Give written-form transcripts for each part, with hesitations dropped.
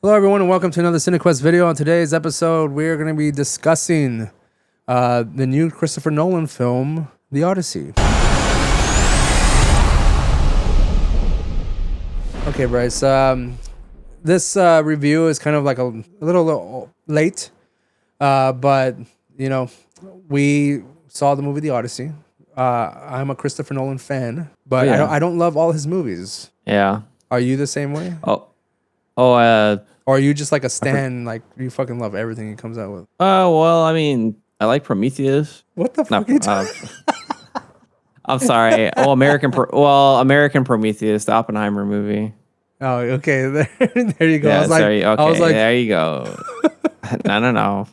Hello, everyone, and welcome to another CineQuest video. On today's episode, we're going to be discussing the new Christopher Nolan film, The Odyssey. Okay, Bryce. This review is kind of like a little late, but you know, we saw the movie The Odyssey. I'm a Christopher Nolan fan, but I don't love all his movies. Yeah. Are you the same way? Oh, Or are you just like a stan, like you fucking love everything he comes out with? well, I mean, I like Prometheus. What the fuck are you talking? I'm sorry. Oh, American Prometheus, the Oppenheimer movie. Oh, okay. There you go. Yeah, I was like, sorry. Okay, I was like, there you go. No.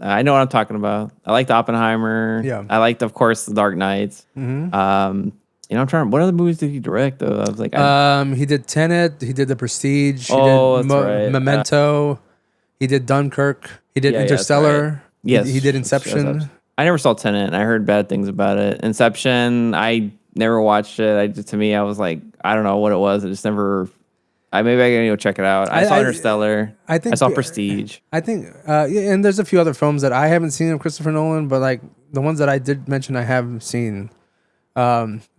I know what I'm talking about. I liked Oppenheimer. Yeah. I liked, of course, The Dark Knight. mm-hmm. I'm trying. What other movies did he direct? Though I was like, He did Tenet. He did The Prestige. He Oh, did that's right. Memento. He did Dunkirk. He did Yeah, that's Interstellar. right. Yes, He did Inception. I never saw Tenet. I heard bad things about it. Inception, I never watched it. To me, I was like, I don't know what it was. I just never. Maybe I gotta go check it out. I saw Interstellar. I think I saw Prestige. I think, yeah, and there's a few other films that I haven't seen of Christopher Nolan, but like the ones that I did mention, I have seen.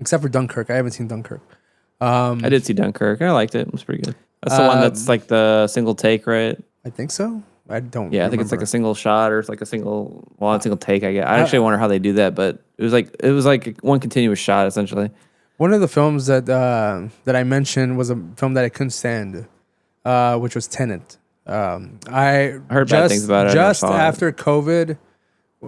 Except for Dunkirk, I haven't seen Dunkirk. I did see Dunkirk. I liked it. It was pretty good. That's the one that's like the single take, right? I think so. I don't. Yeah, I think it's like a single shot or it's like a single take. I guess. I actually wonder how they do that, but it was like one continuous shot essentially. One of the films that I mentioned was a film that I couldn't stand, which was Tenet. I heard bad things about it. Just after COVID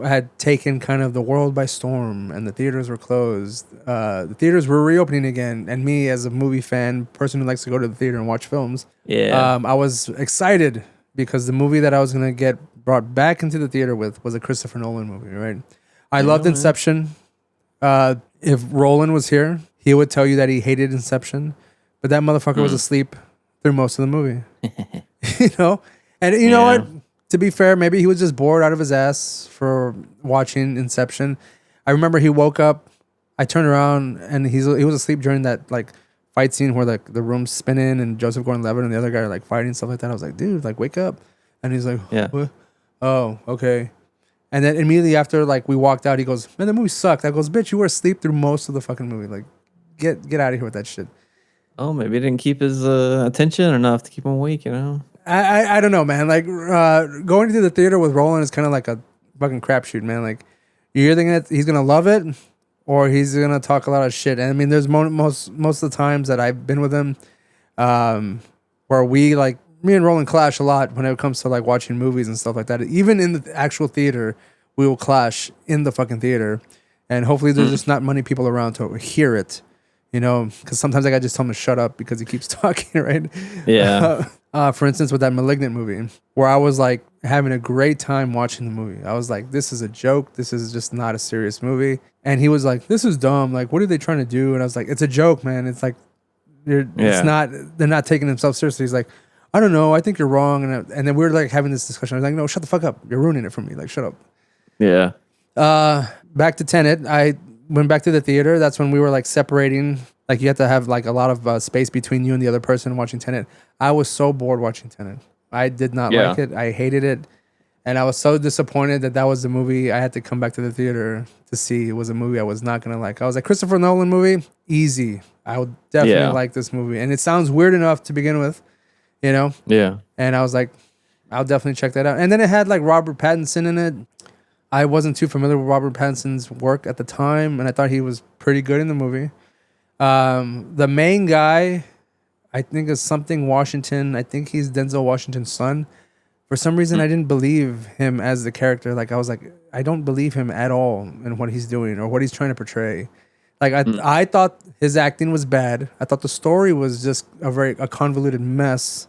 had taken kind of the world by storm and the theaters were closed, the theaters were reopening again. And me, as a movie fan, person who likes to go to the theater and watch films, I was excited because the movie that I was gonna get brought back into the theater with was a Christopher Nolan movie. Right? I loved Inception. If Roland was here, he would tell you that he hated Inception, but that motherfucker was asleep through most of the movie. You know? And you know what? To be fair, maybe he was just bored out of his ass for watching Inception. I remember he woke up, I turned around, and he was asleep during that like fight scene where like the room's spinning and Joseph Gordon-Levitt and the other guy are like fighting and stuff like that. I was like, dude, like wake up. And he's like, what? Oh, okay. And then immediately after, like, we walked out, he goes, man, the movie sucked. I goes, bitch, you were asleep through most of the fucking movie. Like, get out of here with that shit. Oh, maybe it didn't keep his attention enough to keep him awake, you know? I don't know, man. Like, going to the theater with Roland is kind of like a fucking crapshoot, man. Like, you're thinking that he's going to love it or he's going to talk a lot of shit. And I mean, there's most of the times that I've been with him where we, like, me and Roland clash a lot when it comes to like watching movies and stuff like that. Even in the actual theater, we will clash in the fucking theater, and hopefully there's just not many people around to hear it, you know. Because sometimes I gotta just tell him to shut up because he keeps talking, right? Yeah. For instance, with that Malignant movie, where I was like having a great time watching the movie. I was like, this is a joke. This is just not a serious movie. And he was like, this is dumb. Like, what are they trying to do? And I was like, it's a joke, man. It's like, it's not. They're not taking themselves seriously. He's like, I don't know. I think you're wrong. And then we were like having this discussion. I was like, no, shut the fuck up. You're ruining it for me. Like, shut up. Yeah. Back to Tenet. I went back to the theater. That's when we were like separating. Like, you have to have like a lot of space between you and the other person watching Tenet. I was so bored watching Tenet. I did not like it. I hated it. And I was so disappointed that was the movie I had to come back to the theater to see. It was a movie I was not going to like. I was like, Christopher Nolan movie? Easy. I would definitely like this movie. And it sounds weird enough to begin with. You know? Yeah. And I was like, I'll definitely check that out. And then it had like Robert Pattinson in it. I wasn't too familiar with Robert Pattinson's work at the time, and I thought he was pretty good in the movie. The main guy, I think, is something Washington. I think he's Denzel Washington's son. For some reason, I didn't believe him as the character. Like, I was like, I don't believe him at all in what he's doing or what he's trying to portray. Like, I thought his acting was bad. I thought the story was just a convoluted mess.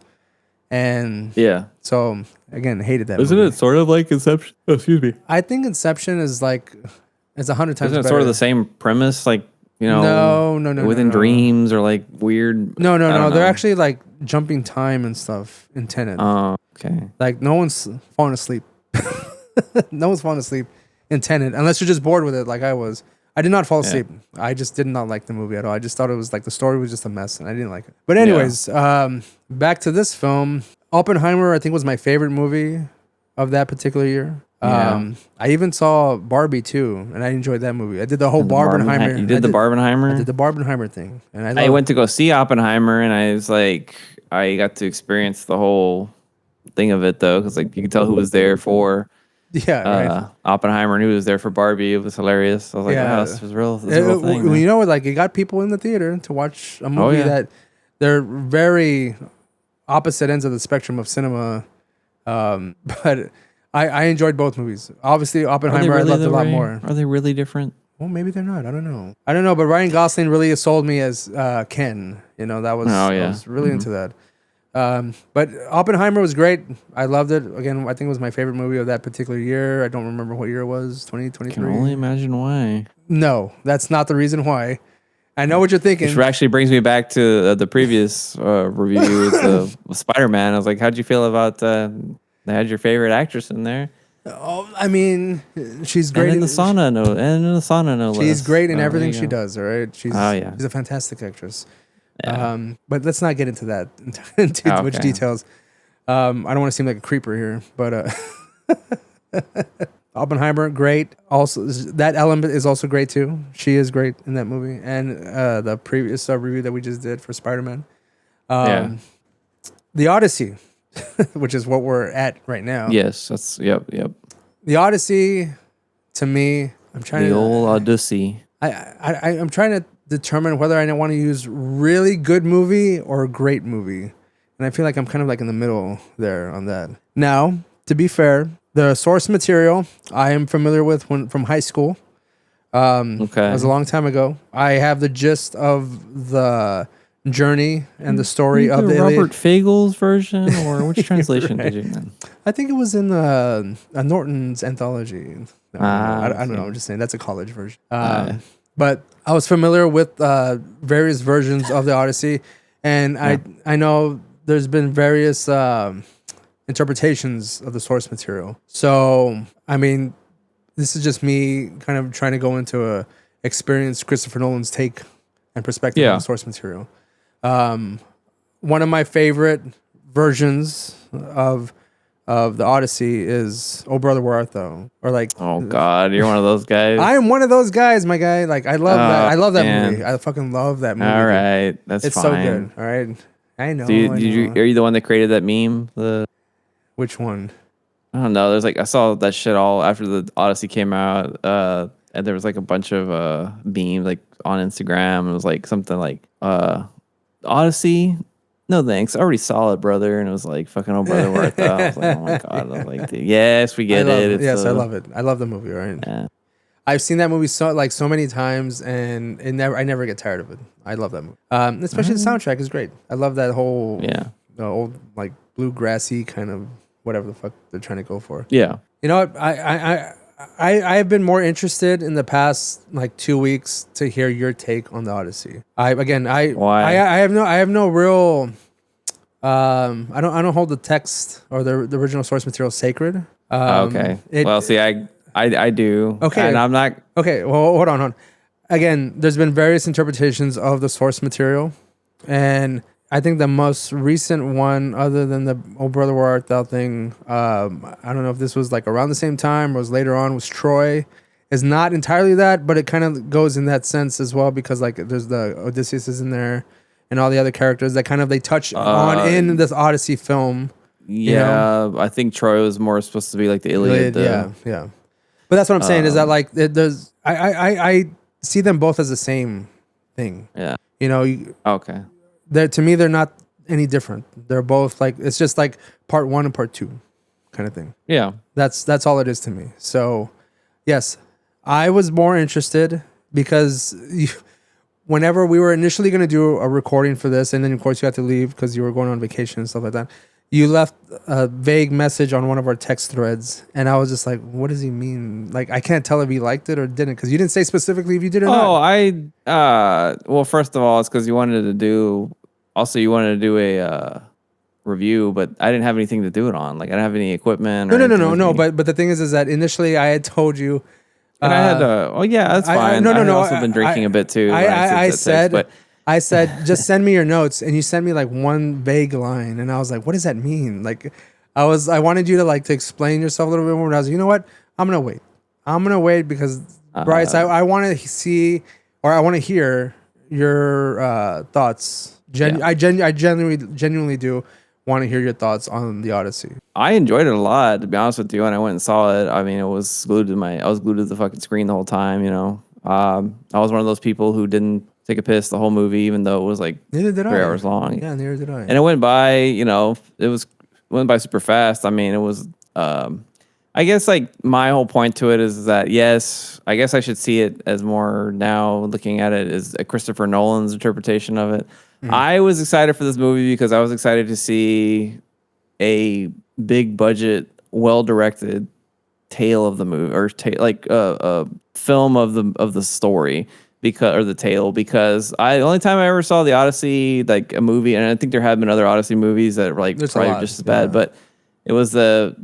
And so, again, hated that Isn't movie. it sort of like Inception? Oh, excuse me. I think Inception is like, it's 100 times Isn't it better. sort of the same premise? Like, you know, no. within dreams or like weird. No. They're actually like jumping time and stuff in Tenet. Oh, okay. Like, no one's falling asleep. No one's falling asleep in Tenet unless you're just bored with it like I was. I did not fall asleep. I just did not like the movie at all. I just thought it was like the story was just a mess and I didn't like it. But anyways, back to this film. Oppenheimer, I think, was my favorite movie of that particular year. Yeah. I even saw Barbie too, and I enjoyed that movie. I did the whole Barbenheimer. You did the Barbenheimer? I did the Barbenheimer thing, and I went to go see Oppenheimer, and I was like, I got to experience the whole thing of it though, because like you could tell who was there for right. Oppenheimer and who was there for Barbie. It was hilarious. I was like, wow, this was real. This is a real thing. You know, like it got people in the theater to watch a movie that they're very opposite ends of the spectrum of cinema. But I enjoyed both movies. Obviously, Oppenheimer I loved a lot more. Are they really different? Well, maybe they're not. I don't know. But Ryan Gosling really sold me as Ken. You know, I was really into that. But Oppenheimer was great. I loved it. Again, I think it was my favorite movie of that particular year. I don't remember what year it was. 2023. Can only imagine why. No, that's not the reason why. I know what you're thinking. Which actually brings me back to the previous review with Spider-Man. I was like, how'd you feel about they had your favorite actress in there? Oh, I mean, she's great. And in the sauna, no She's less. great in everything she does, all right? She's a fantastic actress. Yeah. But let's not get into that, into much details. I don't want to seem like a creeper here, but Oppenheimer, great. Also, that element is also great too. She is great in that movie. And the previous review that we just did for Spider-Man. The Odyssey, which is what we're at right now. Yes, that's, yep. The Odyssey, to me, I'm trying the old Odyssey. I'm trying to determine whether I want to use really good movie or great movie. And I feel like I'm kind of like in the middle there on that. Now, to be fair, the source material I am familiar with from high school. It was a long time ago. I have the gist of the journey and the story of the Robert Fagel's version, or which translation did you then? I think it was in Norton's anthology. No, I don't know. I'm just saying that's a college version. But I was familiar with various versions of the Odyssey, and I know there's been various interpretations of the source material. So, I mean, this is just me kind of trying to go into experience Christopher Nolan's take and perspective on the source material. One of my favorite versions of the Odyssey is "Oh Brother, Where Art Thou?" Or like, oh God, you're one of those guys. I am one of those guys, my guy. Like, I love that. I love that movie. I fucking love that movie. All right, it's fine. So good. All right, I know. Are you the one that created that meme? Which one? I don't know. There's like, I saw that shit all after the Odyssey came out, and there was like a bunch of memes like on Instagram. It was like something like Odyssey. No thanks. I already saw it, brother. And it was like, fucking "Oh Brother, Where Art Thou?" I was like, oh my God. I was like, yes, we get it. Yes, I love it. I love the movie, right? Yeah. I've seen that movie so many times, and I never get tired of it. I love that movie. Especially the soundtrack is great. I love that whole the old like bluegrassy kind of whatever the fuck they're trying to go for. Yeah. You know what? I have been more interested in the past like 2 weeks to hear your take on the Odyssey. I have no real. I don't hold the text or the original source material sacred. Okay. See, I do. Okay. And I'm not. Okay. Well, hold on. Again, there's been various interpretations of the source material, and I think the most recent one, other than the "Oh Brother, Where Art Thou" thing, I don't know if this was like around the same time or was later on, was Troy. Is not entirely that, but it kind of goes in that sense as well, because like there's the Odysseus is in there and all the other characters that kind of they touch on in this Odyssey film. Yeah, I think Troy was more supposed to be like the Iliad. Yeah. But that's what I'm saying is that like there's I see them both as the same thing. Yeah. You know. Okay. To me, they're not any different. They're both like, it's just like part one and part two kind of thing. Yeah. That's all it is to me. So, yes, I was more interested because whenever we were initially going to do a recording for this, and then of course you had to leave because you were going on vacation and stuff like that, you left a vague message on one of our text threads, and I was just like, what does he mean? Like, I can't tell if he liked it or didn't, because you didn't say specifically if you did or not. Well, first of all, it's because you wanted to do a review, but I didn't have anything to do it on. Like, I didn't have any equipment. No. But the thing is that initially I had told you. And I had to, that's fine. I've also been drinking a bit too. I said, but I said, just send me your notes, and you sent me like one vague line, and I was like, what does that mean? Like, I wanted you to like to explain yourself a little bit more. And I was like, you know what? I'm gonna wait. I'm gonna wait because Bryce, I want to see or I want to hear your thoughts. I genuinely do want to hear your thoughts on the Odyssey. I enjoyed it a lot, to be honest with you. When I went and saw it, I mean, I was glued to the fucking screen the whole time. I was one of those people who didn't take a piss the whole movie, even though it was like Neither did 3 hours long. Yeah, neither did I. And it went by, went by super fast. I mean, it was. I guess like my whole point to it is that yes, I guess I should see it as more now looking at it as a Christopher Nolan's interpretation of it. I was excited for this movie because I was excited to see a big budget, well directed tale of the movie or like a film of the story because the only time I ever saw the Odyssey like a movie, and I think there have been other Odyssey movies that were like probably just as bad, but it was Telly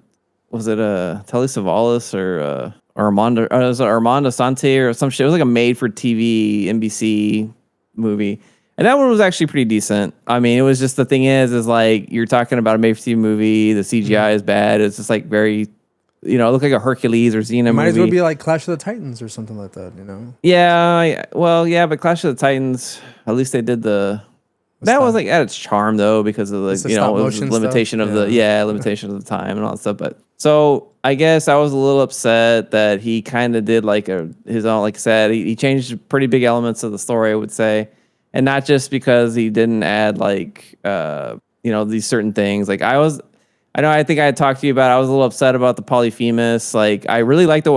Savalas or Armando Sante or some shit. It was like a made for TV NBC movie. And that one was actually pretty decent. I mean, it was just the thing is like you're talking about a made for TV movie. The CGI is bad. It's just like very, it looked like a Hercules or Xena movie. Might as well be like Clash of the Titans or something like that, Yeah, but Clash of the Titans, at least they did that was like at its charm though because of the it was the limitation of limitation of the time and all that stuff. But so I guess I was a little upset that he kind of did like his own, like I said, he changed pretty big elements of the story, I would say. And not just because he didn't add like these certain things. Like I think I had talked to you about. I was a little upset about the Polyphemus. Like I really liked the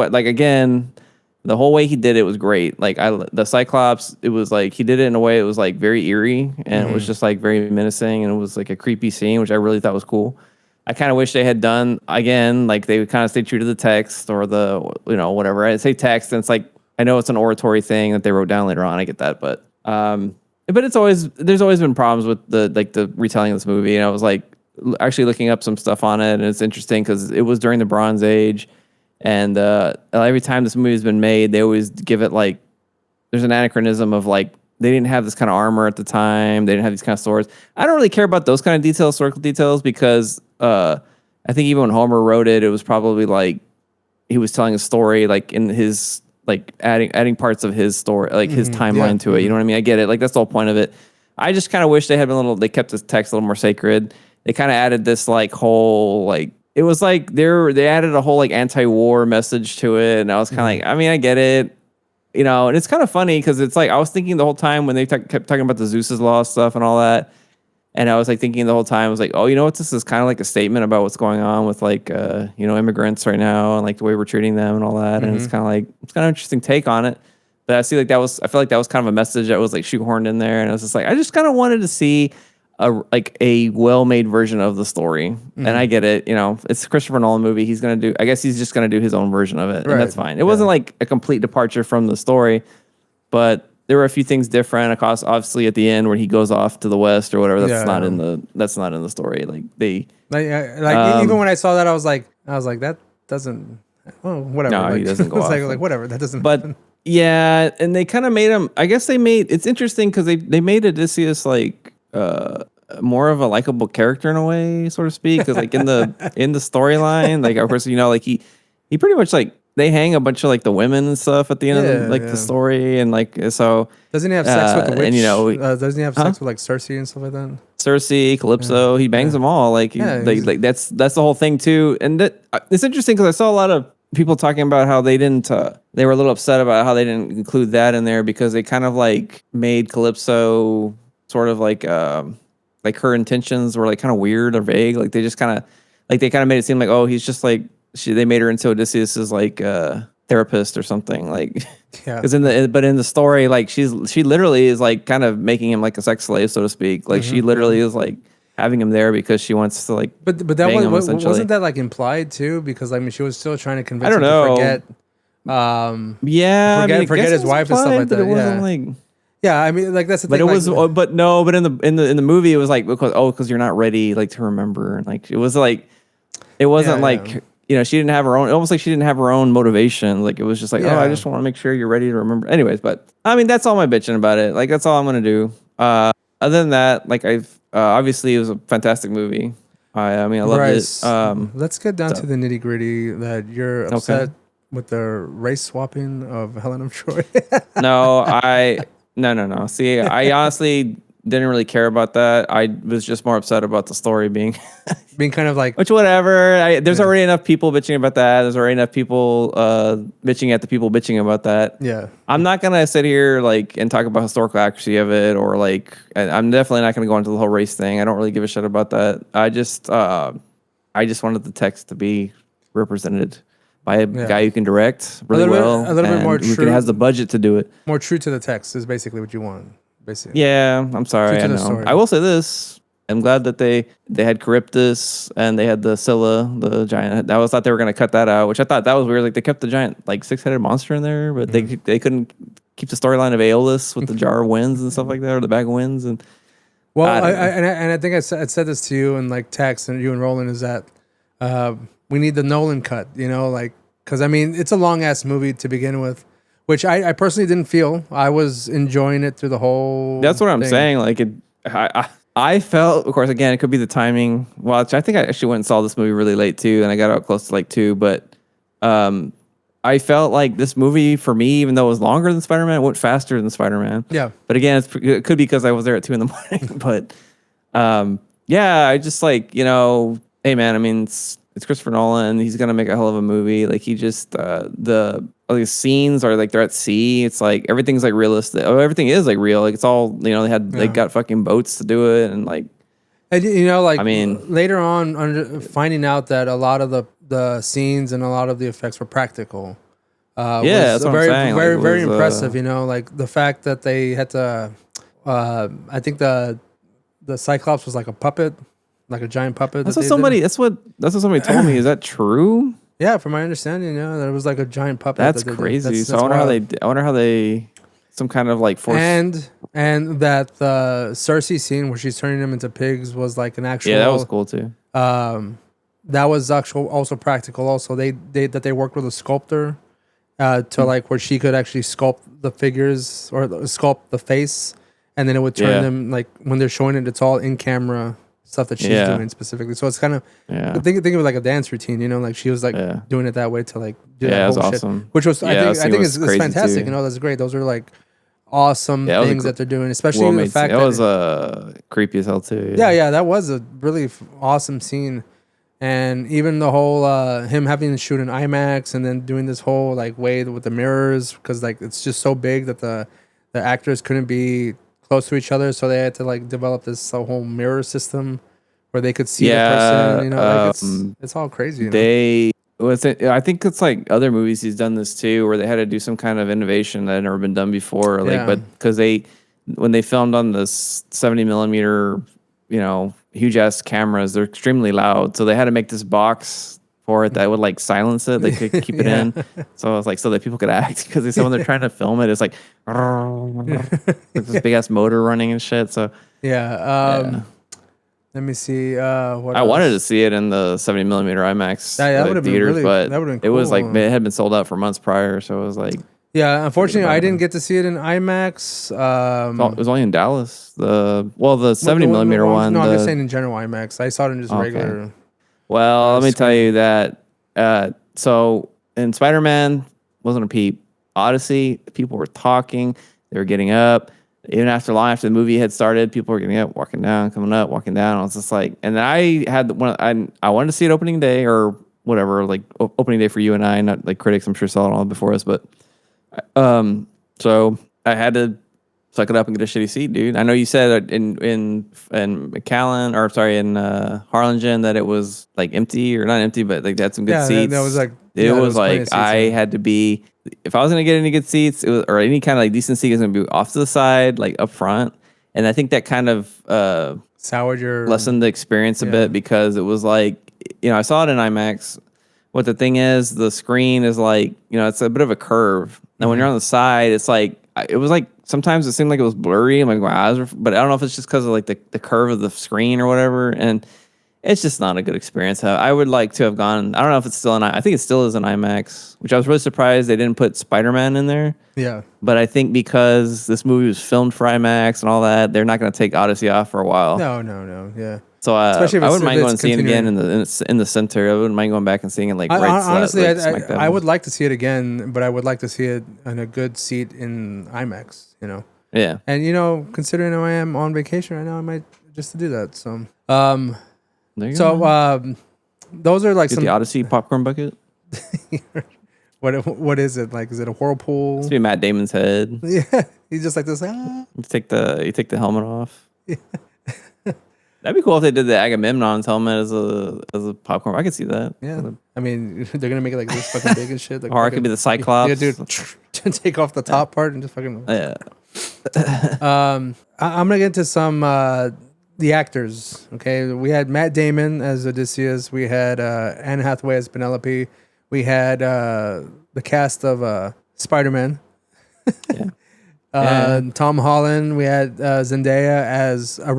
whole way he did it was great. Like the Cyclops, it was like he did it in a way it was like very eerie and it was just like very menacing and it was like a creepy scene, which I really thought was cool. I kind of wish they had done again, like they would kind of stay true to the text or the whatever. I say text, and it's like I know it's an oratory thing that they wrote down later on. I get that, but there's always been problems with the retelling of this movie. And I was like actually looking up some stuff on it, and it's interesting because it was during the Bronze Age, and every time this movie has been made, they always give it like there's an anachronism of like they didn't have this kind of armor at the time, they didn't have these kind of swords. I don't really care about those kind of details, historical details, because I think even when Homer wrote it, it was probably like he was telling a story like in his like adding parts of his story, like his timeline to it. You know what I mean? I get it. Like that's the whole point of it. I just kind of wish they had been they kept this text a little more sacred. They kind of added this like whole like it was like they added a whole like anti-war message to it, and I was kind of like, I mean, I get it, and it's kind of funny because it's like I was thinking the whole time when they kept talking about the Zeus's Law stuff and all that, and I was like thinking the whole time I was like, oh, you know what, this is kind of like a statement about what's going on with like immigrants right now and like the way we're treating them and all that, and it's kind of an interesting take on it. But I feel like that was kind of a message that was like shoehorned in there, and I was just like, I just kind of wanted to see a well-made version of the story. And I get it, it's a Christopher Nolan movie. He's just gonna do his own version of it, and that's fine. It wasn't like a complete departure from the story, but there were a few things different. Of course, obviously at the end where he goes off to the west or whatever, that's not in the story. Like they even when I saw that, I was like that doesn't. Oh, whatever. No, he doesn't go off. Like whatever. That doesn't. But yeah, and they kind of made him. I guess it's interesting because they made Odysseus like more of a likable character in a way, so to speak. Because like in the storyline, like of course like he pretty much like they hang a bunch of like the women and stuff at the end of the story, and like so doesn't he have sex with the witch? And doesn't he have sex with like Circe and stuff like that? Circe, Calypso, he bangs them all. Like that's the whole thing too. And that it's interesting because I saw a lot of people talking about how they didn't. They were a little upset about how they didn't include that in there because they kind of like made Calypso sort of like her intentions were like kind of weird or vague. Like they just kind of made it seem like, oh, he's just like they made her into Odysseus's like therapist or something. Like because in the story, like she literally is like kind of making him like a sex slave, so to speak. Like she literally is like having him there because she wants to like. But that wasn't that like implied too? Because I mean, she was still trying to convince him to forget. Forget his wife and stuff like that. It wasn't like. Yeah, I mean, like that's the thing. But it was, but in the movie, it was like because you're not ready like to remember. Like it was like, it wasn't like she didn't have her own. Almost like she didn't have her own motivation. Like it was just like, I just want to make sure you're ready to remember. Anyways, but I mean, that's all my bitching about it. Like that's all I'm gonna do. Other than that, like I've obviously it was a fantastic movie. I mean I loved it. Bryce, let's get down to So the nitty gritty. That you're okay. upset with the race swapping of Helen of Troy. No, no. See, I honestly didn't really care about that. I was just more upset about the story being, Being kind of like, which whatever. There's yeah, already enough people bitching about that. There's already enough people bitching at the people bitching about that. yeah, I'm not gonna sit here like and talk about historical accuracy of it or like I'm definitely not gonna go into the whole race thing. I don't really give a shit about that. I just wanted the text to be represented by a yeah. guy who can direct really A well little bit more and has the true, budget to do it. more true to the text is basically what you want. Basically, Yeah, I'm true sorry. to I the know. I story. will say this. I'm glad that they had Charybdis and they had the Scylla, the giant. I was thought they were gonna cut that out, which I thought that was weird. Like they kept the giant like 6-headed monster in there, but they couldn't keep the storyline of Aeolus with the jar of winds and stuff like that, or the bag of winds. And Well, I don't know. and I think I said this to you and like text and you and Roland is that we need the Nolan cut, you know, like because I mean it's a long ass movie to begin with, which I personally didn't feel. I was enjoying it through the whole That's what I'm thing. saying. Like it, I felt, of course, again, it could be the timing. Well, I think I actually went and saw this movie really late too, and I got out close to like 2. But um, I felt like this movie for me, even though it was longer than Spider-Man, went faster than Spider-Man. Yeah, But again, it could be because I was there at 2 in the morning. But yeah, I just like, hey man, I mean, it's Christopher Nolan. He's gonna make a hell of a movie. Like he just the all these scenes are like they're at sea. It's like everything's like realistic. Oh, everything is like real. Like it's all they yeah. got fucking boats to do it, and like And you know, like I mean, later on, finding out that a lot of the scenes and a lot of the effects were practical yeah, was that's what I'm very, saying. Like it very, very was impressive. You know, like the fact that they had to. I think the Cyclops was like a puppet, like a giant puppet that they did. that's what somebody told me. Is that true? Yeah, from my understanding, yeah, there was like a giant puppet That's that they did. crazy. So That's wild. I wonder how they some kind of like force. And that the Cersei scene where she's turning them into pigs was like an actual. Yeah, that was cool too. That was actual also practical. Also, they worked with a sculptor to like where she could actually sculpt the figures or sculpt the face, and then it would turn Yeah. them like when they're showing it, it's all in camera stuff that she's Yeah. doing specifically. So it's kind of Yeah. think of it like a dance routine, you know, like she was like Yeah. doing it that way to like do Yeah, that it was whole awesome. shit, which was Yeah, I scene think was it's crazy, fantastic. too. You know, that's great. Those are like awesome Yeah, that was things that they're doing, especially well the made. fact That that was creepy as hell too. yeah, that was a really awesome scene. And even the whole him having to shoot in IMAX and then doing this whole like way with the mirrors because like it's just so big that the actors couldn't be close to each other, so they had to like develop this whole mirror system where they could see the person. You know, like it's all crazy. You know? They was it, I think it's like other movies he's done this too, where they had to do some kind of innovation that had never been done before. Like, Yeah. but because when they filmed on this 70 millimeter, huge ass cameras, they're extremely loud. So they had to make this box for it that would like silence it. They could keep it Yeah. in. So it's like so that people could act because they said when they're trying to film it, it's like, like this big ass motor running and shit. So Yeah. yeah. Let me see. What I wanted to else? see it in the 70 millimeter IMAX That would've been theaters, really- but that would've been it was like cool. it had been sold out for months prior, so it was like Yeah. Unfortunately, I bummer. didn't get to see it in IMAX. it was only in Dallas. The 70 millimeter one. No, I'm just saying in general IMAX. I saw it in just Okay. regular. Well, let me tell screen. you that. So in Spider-Man wasn't a peep. Odyssey, people were talking. They were getting up. Even long after the movie had started, people were getting up, walking down, coming up, walking down. I was just like, and then I had one. I wanted to see it opening day or whatever, like opening day for you and I, not like critics. I'm sure saw it all before us, but so I had to suck it up and get a shitty seat, dude. I know you said in McAllen or sorry in Harlingen that it was like empty or not empty, but like they had some good Yeah, seats. that was like It yeah, there was plenty like of seats, I yeah. had to be if I was gonna get any good seats, it was or any kind of like decent seat, it was gonna be off to the side, like up front. And I think that kind of soured your lessened the experience a Yeah. bit because it was like I saw it in IMAX. What the thing is, the screen is like it's a bit of a curve. And when you're on the side, it's like it was like sometimes it seemed like it was blurry. I'm like, wow, but I don't know if it's just because of like the curve of the screen or whatever. And It's just not a good experience. I would like to have gone. I don't know if it's still in. I think it still is in IMAX, which I was really surprised they didn't put Spider-Man in there. Yeah. But I think because this movie was filmed for IMAX and all that, they're not going to take Odyssey off for a while. No. Yeah. So Especially if I it's, wouldn't if mind it's going and seeing it again in the center. I wouldn't mind going back and seeing it like honestly, smack dab. I would like to see it again, but I would like to see it in a good seat in IMAX. You know. Yeah. And considering I am on vacation right now, I might just to do that. So, There you go. those are like Get some the Odyssey popcorn bucket. what is it like? Is it a whirlpool? It's be Matt Damon's head. Yeah, he's just like this. Ah. You take the helmet off. Yeah. That'd be cool if they did the Agamemnon's helmet as a popcorn. I could see that. Yeah, I mean they're gonna make it like this fucking big and shit. Like or it could be the Cyclops. Yeah, dude, take off the top part and just fucking. Yeah. I'm gonna get into some the actors. Okay, we had Matt Damon as Odysseus. We had Anne Hathaway as Penelope. We had the cast of Spider-Man. Yeah. Tom Holland. We had Zendaya as I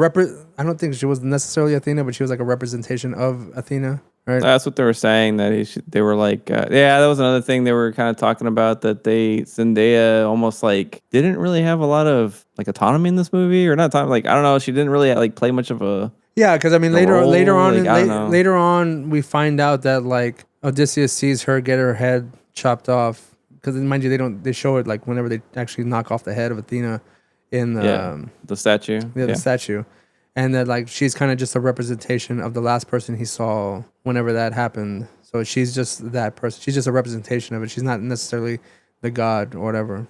don't think she was necessarily Athena, but she was like a representation of Athena. Right. That's what they were saying. That they were like, that was another thing they were kind of talking about. That Zendaya almost like didn't really have a lot of like autonomy in this movie, or not time. Like I don't know, she didn't really like play much of a. Yeah, because I mean later on we find out that like Odysseus sees her get her head chopped off. Because mind you, they show it like whenever they actually knock off the head of Athena in the statue. Yeah, the statue. And that like she's kind of just a representation of the last person he saw whenever that happened. So she's just that person. She's just a representation of it. She's not necessarily the god or whatever.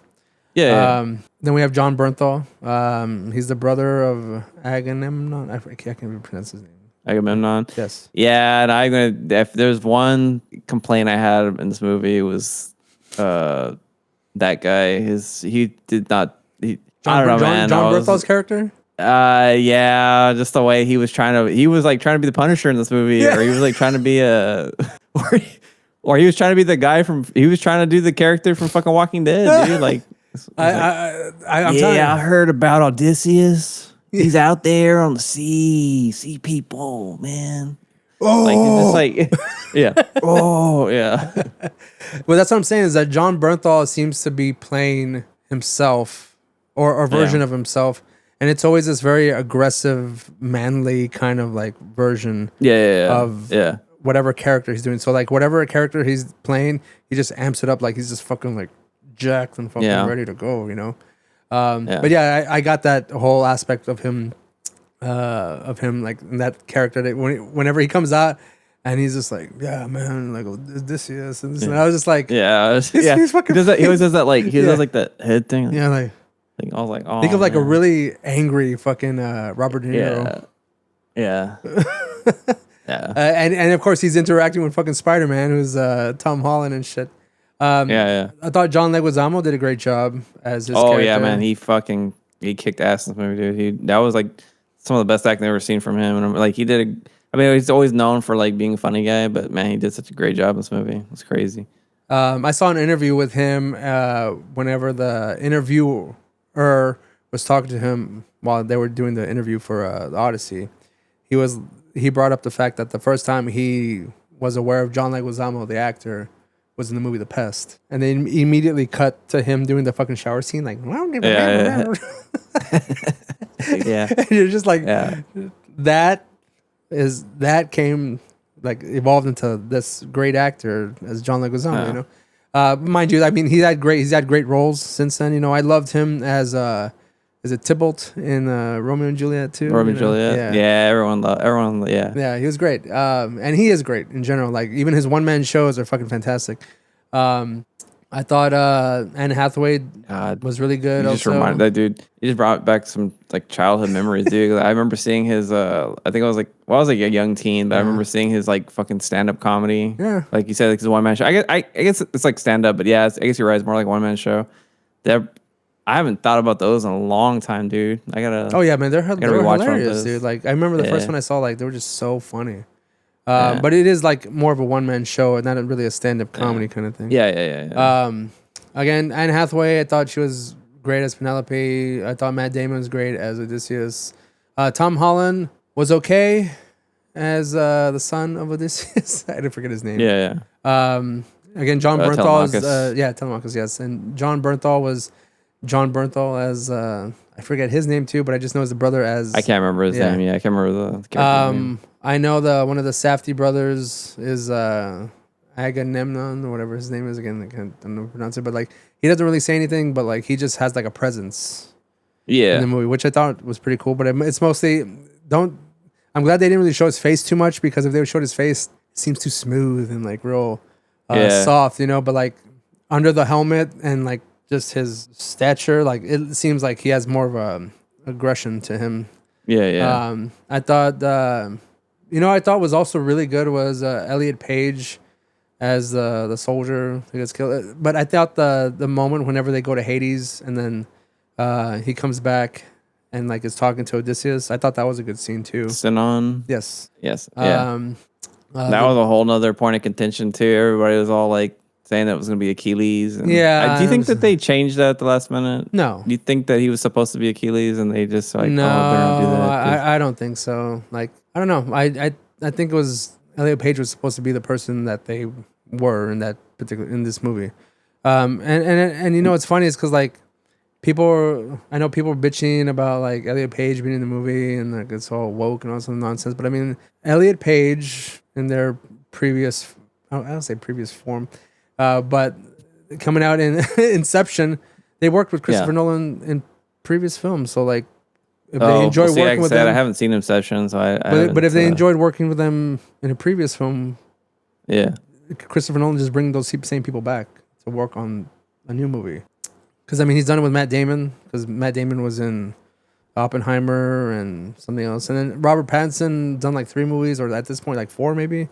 Yeah. Then we have John Bernthal. He's the brother of Agamemnon. I can't even pronounce his name. Agamemnon. Yes. Yeah, and if there's one complaint I had in this movie, it was that guy. He did not. I don't know, man. John Berthal's character. Yeah, just the way he was trying to be the Punisher in this movie, or he was like trying to be or he was trying to be the guy he was trying to do the character from fucking Walking Dead, dude. Like, I heard about Odysseus. He's out there on the sea people, man. Oh, like it's just like, yeah. Oh, yeah. Well, that's what I'm saying is that John Bernthal seems to be playing himself or a version of himself. And it's always this very aggressive, manly kind of like version of whatever character he's doing. So like whatever character he's playing, he just amps it up like he's just fucking like jacked and fucking ready to go, you know? But yeah, I got that whole aspect of him like that character that whenever he comes out and he's just like, yeah, man, like Odysseus and this, and I was just like, he's fucking. He always does that like does like that head thing. Yeah, like I was like, oh, think of like a really angry fucking Robert De Niro. Yeah. And of course he's interacting with fucking Spider-Man, who's Tom Holland and shit. I thought John Leguizamo did a great job as his character. Yeah, man, he kicked ass in this movie, dude. That was like some of the best acting I've ever seen from him, and like he's always known for like being a funny guy, but man, he did such a great job in this movie. It was crazy. I saw an interview with him whenever the interviewer was talking to him while they were doing the interview for the Odyssey. He brought up the fact that the first time he was aware of John Leguizamo, the actor, was in the movie The Pest, and they immediately cut to him doing the fucking shower scene, like yeah. And you're just like that came like evolved into this great actor as John Leguizamo, you know. Mind you, I mean he's had great roles since then. You know, I loved him as is it Tybalt in Romeo and Juliet too? Romeo and Juliet. Yeah, everyone. Yeah, he was great. And he is great in general. Like even his one man shows are fucking fantastic. I thought Anne Hathaway was really good. You just reminded that dude. You just brought back some like childhood memories, dude. I remember seeing his. I think I was like a young teen, but I remember seeing his like fucking stand up comedy. Yeah, like you said, like his one man show. I guess it's like stand up, but yeah, I guess you're right. It's more like one man show. I haven't thought about those in a long time, dude. I gotta. Oh yeah, man, they're hilarious, dude. Like I remember the first one I saw, like they were just so funny. But it is like more of a one man show and not really a stand up comedy kind of thing. Yeah. Again, Anne Hathaway, I thought she was great as Penelope. I thought Matt Damon was great as Odysseus. Tom Holland was okay as the son of Odysseus. I didn't forget his name. Yeah, Again, John Bernthal is Telemachus. Telemachus, yes, and John Bernthal was John Bernthal as I forget his name too, but I just know his brother I as can't remember his name. Yeah, I can't remember the character's name. I know one of the Safdie brothers is Agamemnon or whatever his name is. Again, I don't know how to pronounce it, but like he doesn't really say anything, but like he just has like a presence in the Yeah, movie, which I thought was pretty cool. But it's mostly don't. I'm glad they didn't really show his face too much, because if they showed his face, it seems too smooth and like real yeah, soft, you know. But like under the helmet and like just his stature, like it seems like he has more of a aggression to him. yeah. I thought, I thought was also really good was Elliot Page as the soldier who gets killed. But I thought the moment whenever they go to Hades and then he comes back and like is talking to Odysseus, I thought that was a good scene too. Sinon. Yes. Yes. Yeah. Um, That was a whole nother point of contention too. Everybody was all like saying that it was going to be Achilles. And Yeah, do you it think was- that they changed that at the last minute? no, Do you think that he was supposed to be Achilles and they just like, no, oh, better not do that? 'cause- I don't think so. Like I don't know. I think it was Elliot Page was supposed to be the person that they were in that particular in this movie. And you know what's funny is because like I know people are bitching about like Elliot Page being in the movie and like it's all woke and all some nonsense. But I mean, Elliot Page in their previous, I don't say previous form, but coming out in Inception, they worked with Christopher Nolan in previous films. So like, if they enjoy see, working like I with said, them, I haven't seen Inception, so I but haven't, if they enjoyed working with them in a previous film, yeah, Christopher Nolan just bring those same people back to work on a new movie. Because I mean, he's done it with Matt Damon. Because Matt Damon was in Oppenheimer and something else, and then Robert Pattinson done like 3 movies, or at this point like 4 maybe,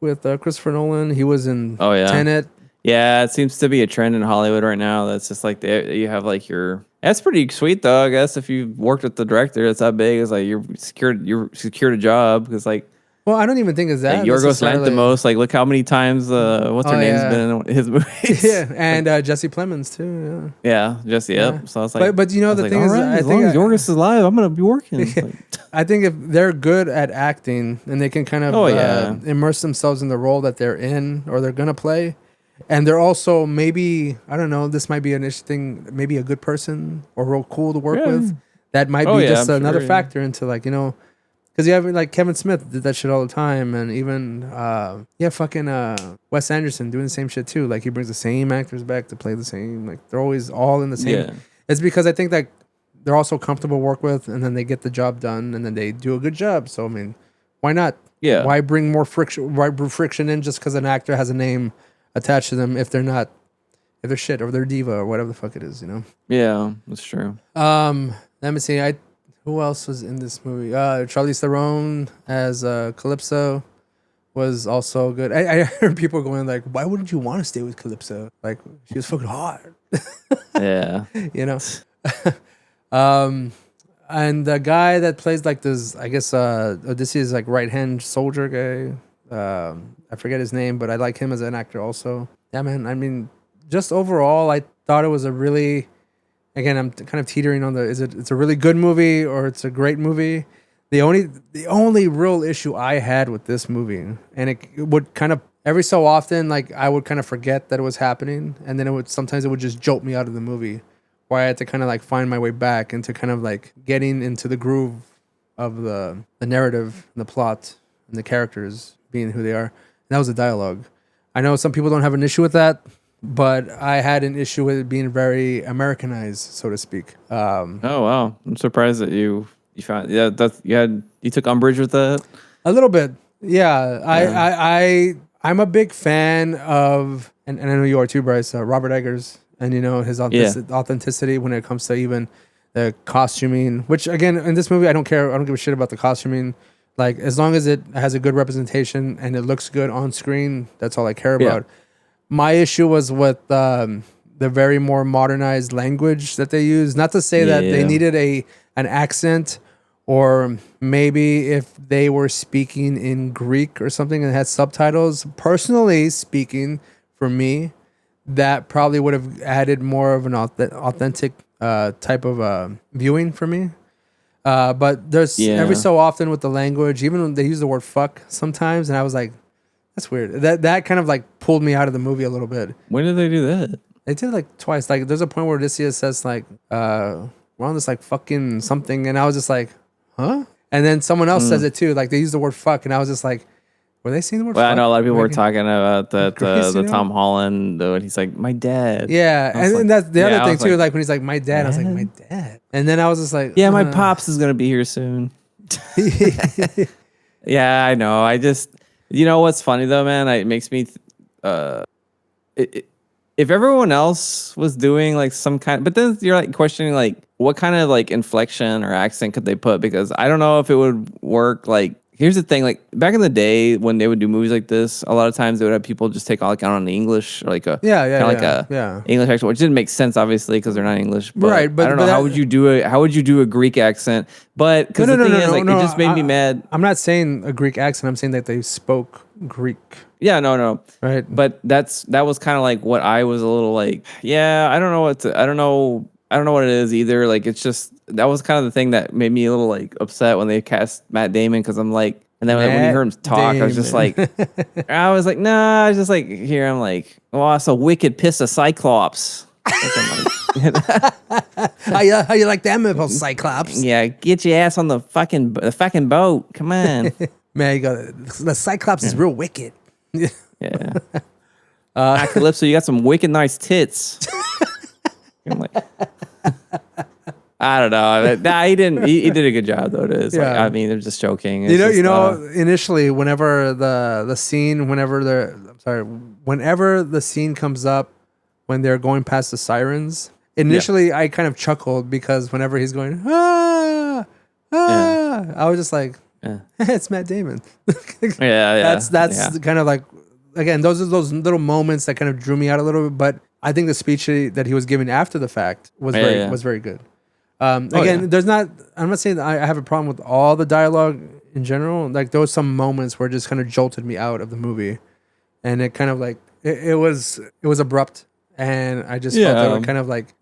with Christopher Nolan. He was in Tenet. Yeah, it seems to be a trend in Hollywood right now. That's just like you have like your. That's pretty sweet though, I guess. If you worked with the director, it's that big. It's like you're secured a job because like. Well, I don't even think it's that. Like Yorgos Lanthimos, like look how many times what's her name's been in his movies. Yeah, and Jesse Plemons too. Yeah, Jesse. Yeah. Yep. So I was like, but you know the thing is, right, as long as Yorgos is live, I'm gonna be working. Like, I think if they're good at acting and they can kind of immerse themselves in the role that they're in or they're gonna play, and they're also maybe I don't know, this might be an interesting, maybe a good person or real cool to work with. That might be just another factor into like because you have like Kevin Smith did that shit all the time, and even fucking Wes Anderson doing the same shit too. Like he brings the same actors back to play the same. Like they're always all in the same. Yeah. It's because I think that they're also comfortable to work with, and then they get the job done, and then they do a good job. So I mean, why not? Yeah. Why bring more friction? Why bring friction in just because an actor has a name attached to them if they're shit or they're diva or whatever the fuck it is, Yeah, that's true. Let me see. Who else was in this movie? Charlize Theron as Calypso was also good. I heard people going like, "Why wouldn't you want to stay with Calypso? Like she was fucking hot." Yeah. And the guy that plays like this, I guess Odysseus' like right hand soldier guy. I forget his name, but I like him as an actor also. Yeah, man. I mean, just overall, I thought it was a really. Again, I'm kind of teetering on it's a really good movie or it's a great movie. The only real issue I had with this movie, and it would kind of every so often, like I would kind of forget that it was happening, and then sometimes it would just jolt me out of the movie, where I had to kind of like find my way back into kind of like getting into the groove of the narrative and the plot and the characters being who they are. And that was the dialogue. I know some people don't have an issue with that. But I had an issue with it being very Americanized, so to speak. Oh wow! I'm surprised that you found you took umbrage with that. A little bit, yeah. I'm a big fan of, and I know you are too, Bryce. Robert Eggers, and his authenticity when it comes to even the costuming. Which again, in this movie, I don't care. I don't give a shit about the costuming. Like as long as it has a good representation and it looks good on screen, that's all I care about. My issue was with the very more modernized language that they use. Not to say that they needed an accent, or maybe if they were speaking in Greek or something and had subtitles. Personally speaking, for me, that probably would have added more of an authentic type of viewing for me. But there's every Yeah. so often with the language, even when they use the word fuck sometimes, and I was like, that's weird. That kind of like pulled me out of the movie a little bit. When did they do that? They did it like twice. Like there's a point where Odysseus says like, we're on this like fucking something, and I was just like, huh? And then someone else says it too. Like they use the word fuck, and I was just like, were they saying the word Well, fuck? I know a lot of people were talking about that Greece, the you know? Tom Holland when he's like, my dad. Yeah, I was and like- that's the yeah, other I thing was too. like, Like when he's like, my dad, I was like, my dad. And then I was just like, yeah, my pops is gonna be here soon. Yeah, I know. I just, you know what's funny though, man? It makes me, if everyone else was doing like some kind, but then you're like questioning like what kind of like inflection or accent could they put? Because I don't know if it would work. Like, here's the thing: like back in the day when they would do movies like this, a lot of times they would have people just take all like on the English or like a English accent, which didn't make sense obviously because they're not English. But Right, but I don't know how would you do it? How would you do a Greek accent? But because the thing is, like, it just made me mad. I'm not saying a Greek accent. I'm saying that they spoke Greek. Yeah, no. Right. But that was kind of like what I was a little like, yeah, I don't know I don't know what it is either. Like, it's just, that was kind of the thing that made me a little like upset when they cast Matt Damon. Cause I'm like, and then when you heard him talk, I was just like, nah, I was just like, here, I'm like, oh, it's a wicked piss of Cyclops. How you like that, Maple Cyclops? Yeah, get your ass on the fucking boat. Come on. Man, you go, the Cyclops is real wicked. Yeah. Calypso, you got some wicked nice tits. I'm like, I don't know. Nah, he didn't. He did a good job though. Like, I mean, they're just joking. It's initially, whenever the scene, whenever the scene comes up, when they're going past the sirens, initially I kind of chuckled because whenever he's going, I was just like, it's Matt Damon. That's kind of like, again, those are those little moments that kind of drew me out a little bit. But I think the speech that he was giving after the fact was very good. There's not. I'm not saying that I have a problem with all the dialogue in general. Like there was some moments where it just kind of jolted me out of the movie, and it kind of like it was abrupt, and I just felt that kind of like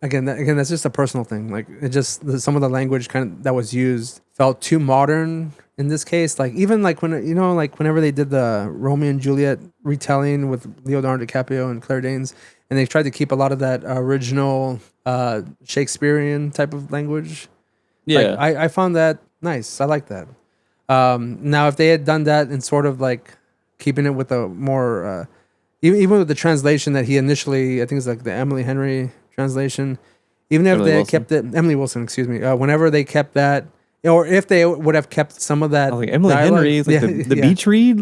Again, that's just a personal thing. Like it just some of the language kind of that was used felt too modern in this case. Like even like when like whenever they did the Romeo and Juliet retelling with Leonardo DiCaprio and Claire Danes, and they tried to keep a lot of that original Shakespearean type of language. Yeah, like, I found that nice. I like that. Now, if they had done that and sort of like keeping it with a more even with the translation that he initially, I think it's like the Emily Henry translation, even if they had kept it, Emily Wilson, excuse me, whenever they kept that, or if they would have kept some of that, like Emily dialogue, Henry is like the beach read.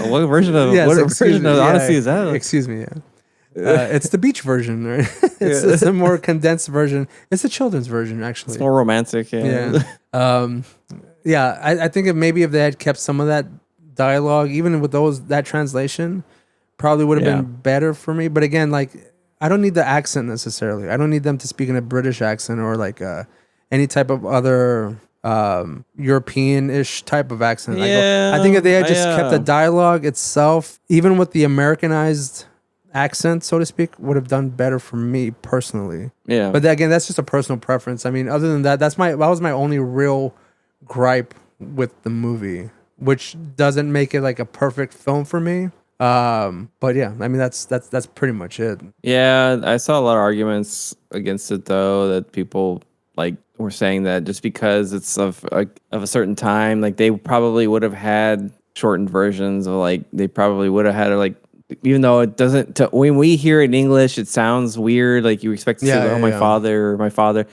What version of Odyssey is that? Excuse me, it's the beach version, right? It's a more condensed version. It's the children's version, actually. It's more romantic. I think if they had kept some of that dialogue, even with that translation, probably would have been better for me. But again, like I don't need the accent necessarily. I don't need them to speak in a British accent or like any type of other European-ish type of accent. I think if they had just kept the dialogue itself, even with the Americanized accent, so to speak, would have done better for me personally. Yeah. But again, that's just a personal preference. I mean, other than that, that was my only real gripe with the movie, which doesn't make it like a perfect film for me. But yeah, I mean that's pretty much it. Yeah, I saw a lot of arguments against it though, that people like were saying that just because it's of a certain time, like they probably would have had shortened versions of like they probably would have had like, even though it doesn't, when we hear it in English, it sounds weird. Like you expect to say, my father or my father.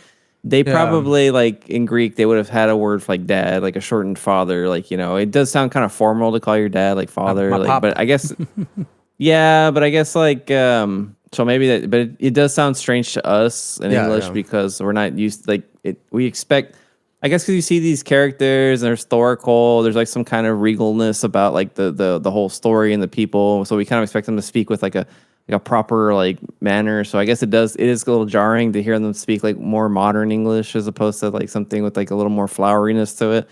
They probably like in Greek, they would have had a word for like dad, like a shortened father. Like, it does sound kind of formal to call your dad like father. But I guess, but I guess like, so maybe that, but it does sound strange to us in English because we're not used to, like it. We expect, I guess, because you see these characters and they're historical. There's like some kind of regalness about like the whole story and the people. So we kind of expect them to speak with like a proper like manner. So I guess it is a little jarring to hear them speak like more modern English as opposed to like something with like a little more floweriness to it.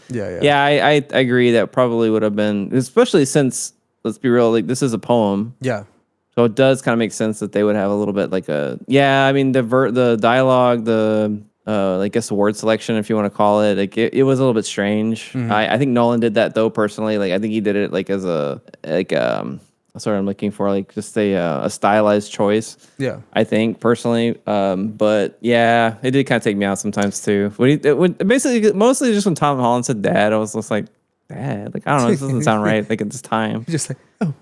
I agree that probably would have been, especially since, let's be real, like this is a poem. Yeah. So it does kind of make sense that they would have a little bit like a I mean the dialogue, the I guess the word selection, if you want to call it, like it was a little bit strange. I think Nolan did that though personally. Like I think he did it like as a that's what I'm looking for, like just a stylized choice. Yeah. I think personally, but yeah, it did kind of take me out sometimes too. When basically mostly just when Tom Holland said "dad," I was just like, "Dad," like I don't know, this doesn't sound right. Like at this time, Just like, oh,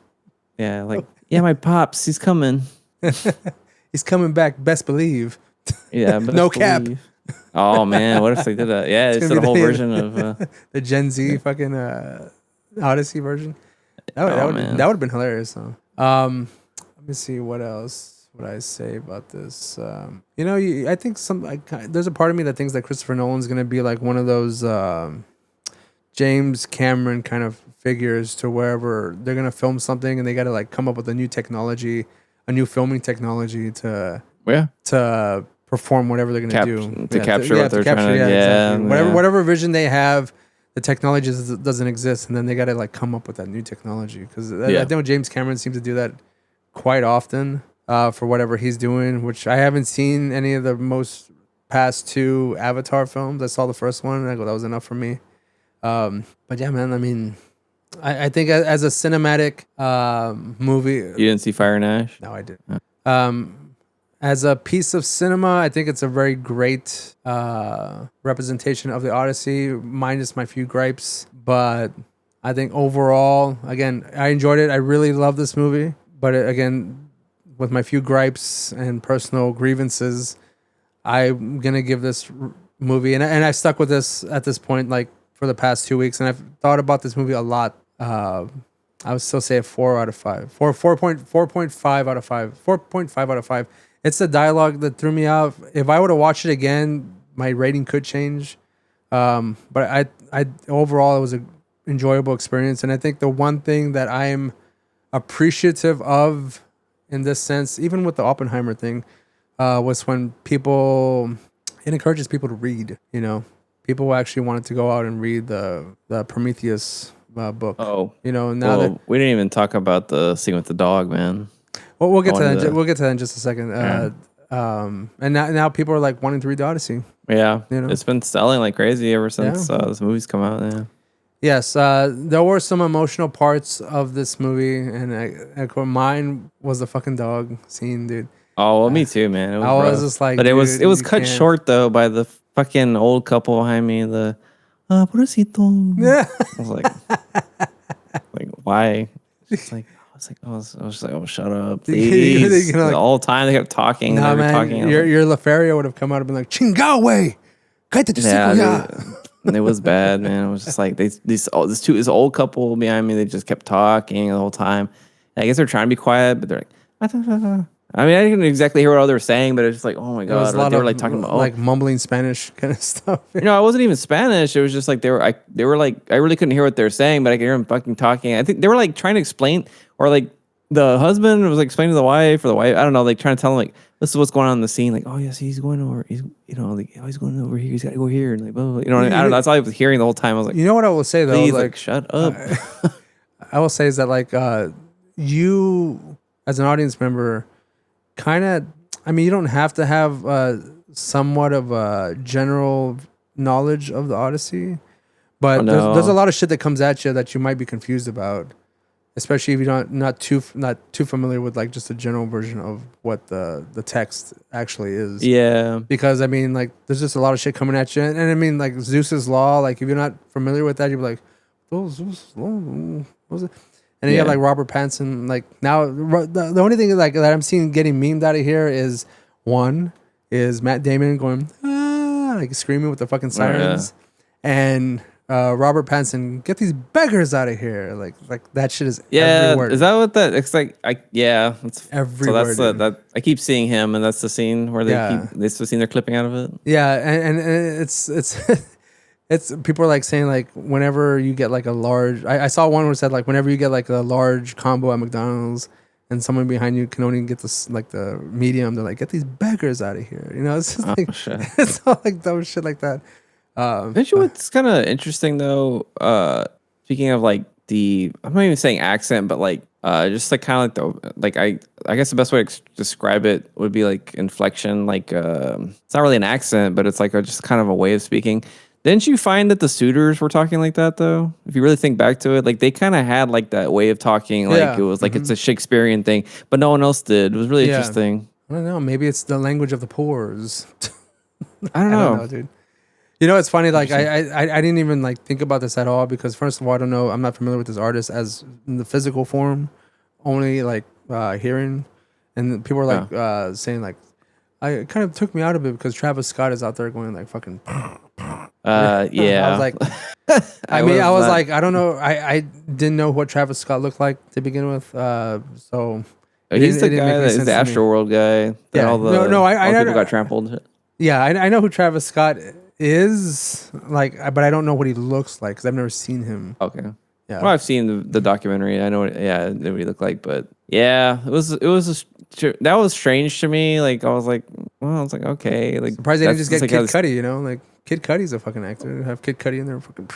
yeah, like yeah, my pops, he's coming. he's coming back. Best believe. Yeah, but No cap. Oh man, what if they did that? Yeah, it's a whole version of the Gen Z fucking Odyssey version. That would have been hilarious. Though. Let me see what else would I say about this. I think there's a part of me that thinks that Christopher Nolan's gonna be like one of those James Cameron kind of figures to wherever they're gonna film something and they got to like come up with a new technology, a new filming technology to perform whatever they're gonna do to capture what they're trying to. Exactly. Whatever vision they have, the technology doesn't exist, and then they got to like come up with that new technology. Because I think James Cameron seems to do that quite often for whatever he's doing. Which I haven't seen any of the most past two Avatar films. I saw the first one, and I go, that was enough for me. But yeah, man. I mean, I think as a cinematic movie, you didn't see Fire and Ash? No, I didn't. As a piece of cinema, I think it's a very great representation of the Odyssey, minus my few gripes. But I think overall, again, I enjoyed it. I really love this movie. But again, with my few gripes and personal grievances, I'm going to give this movie, and I stuck with this at this point, like for the past 2 weeks, and I've thought about this movie a lot. I would still say a 4 out of 5. 4.5 out of 5. 4.5 out of 5. It's the dialogue that threw me out. If I were to watch it again, my rating could change. But I overall, it was an enjoyable experience. And I think the one thing that I'm appreciative of in this sense, even with the Oppenheimer thing, was when it encourages people to read, people actually wanted to go out and read the Prometheus book. Oh, now that we didn't even talk about the scene with the dog, man. Well, we'll get to that. We'll get to that in just a second. And now people are like wanting to read the Odyssey. Yeah, it's been selling like crazy ever since this movie's come out. Yeah. Yes, there were some emotional parts of this movie, and mine was the fucking dog scene, dude. Oh, well, me too, man. I was just like, but it was cut short though by the fucking old couple behind me. The pobrecito. Yeah, I was like, why? I was just like, oh, shut up, please. The whole time they kept talking. Nah, man, your Lothario would have come out and been like, Chingawe, it was bad, man. It was just like this old couple behind me. They just kept talking the whole time. And I guess they're trying to be quiet, but they're like, I mean, I didn't exactly hear what all they were saying, but it's just like, oh my god, they were like talking about like mumbling Spanish kind of stuff. It wasn't even Spanish. It was just like they were like, I really couldn't hear what they were saying, but I could hear them fucking talking. I think they were like trying to explain, or like the husband was like explaining to the wife, or the wife, I don't know, like trying to tell them like, this is what's going on in the scene. Like, oh yes, he's going over. He's he's going over here. He's got to go here, and like, blah, blah, I don't know. That's all I was hearing the whole time. I was like, you know what I will say though, please, like shut up. I will say is that like you as an audience member, kind of, I mean, you don't have to have somewhat of a general knowledge of the Odyssey, but there's a lot of shit that comes at you that you might be confused about, especially if you're not too familiar with like just a general version of what the text actually is. Yeah. Because I mean, like, there's just a lot of shit coming at you, and I mean, like Zeus's law. Like, if you're not familiar with that, you'll be like, "Oh, Zeus law, what was it?" And then you have like Robert Pattinson. Like, now the only thing like that I'm seeing getting memed out of here is Matt Damon going like screaming with the fucking sirens, and Robert Pattinson, get these beggars out of here. Like that shit is everywhere. Is that what that? It's like it's everywhere. So that's I keep seeing him, and that's the scene where they've seen they're clipping out of it. Yeah, and it's it's people are like saying like whenever you get like a large, I saw one where it said like whenever you get like a large combo at McDonald's and someone behind you can only get this like the medium, they're like, get these beggars out of here. It's just like it's all like dumb shit like that. What's kind of interesting though, speaking of like I'm not even saying accent, but like Just like kind of like I guess the best way to describe it would be like inflection. Like it's not really an accent, but it's like just kind of a way of speaking. Didn't you find that the suitors were talking like that though? If you really think back to it, like they kind of had like that way of talking, like it Yeah. was like it's a Shakespearean thing, but no one else did. It was really Yeah. interesting. I don't know. Maybe it's the language of the pores. I don't I know. don't know, dude. You know, it's funny. Like I didn't even like think about this at all because first of all, I don't know. I'm not familiar with this artist as in the physical form, only like hearing, and people were like saying like, it kind of took me out of it because Travis Scott is out there going like fucking. Yeah. I was like, I was like, I don't know. I didn't know what Travis Scott looked like to begin with. So he's the guy that is the Astroworld guy. Yeah. All the people got I trampled. yeah, I know who Travis Scott is, like, but I don't know what he looks like because I've never seen him. Okay. Yeah. Well, I've seen the documentary. I know what he looked like, but yeah, that was strange to me. Like I was like, okay, like Surprised they didn't just get Kid Cudi. You know, like Kid Cudi's a fucking actor. Have Kid Cudi in there, fucking.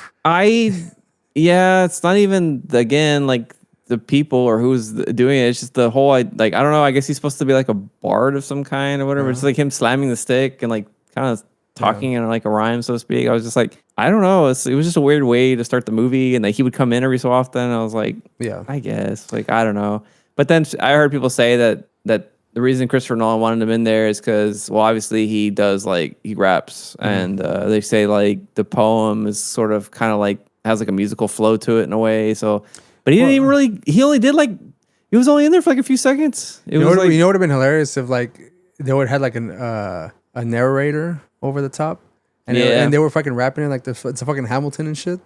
Yeah, it's not even again like the people or who's doing it. It's just the whole like I don't know. I guess he's supposed to be like a bard of some kind or whatever. It's like him slamming the stick and like kind of talking in like a rhyme, so to speak. I was just like, I don't know. It was just a weird way to start the movie, and like he would come in every so often. I was like, yeah, I guess like I don't know. But then I heard people say that the reason Christopher Nolan wanted him in there is because, well, obviously he does like he raps, and they say like the poem is sort of kind of like has like a musical flow to it in a way. So, but he didn't even really. He only did like he was only in there for like a few seconds. You know what would have been hilarious if like they would have had like a narrator over the top, and they were fucking rapping it like it's a fucking Hamilton and shit.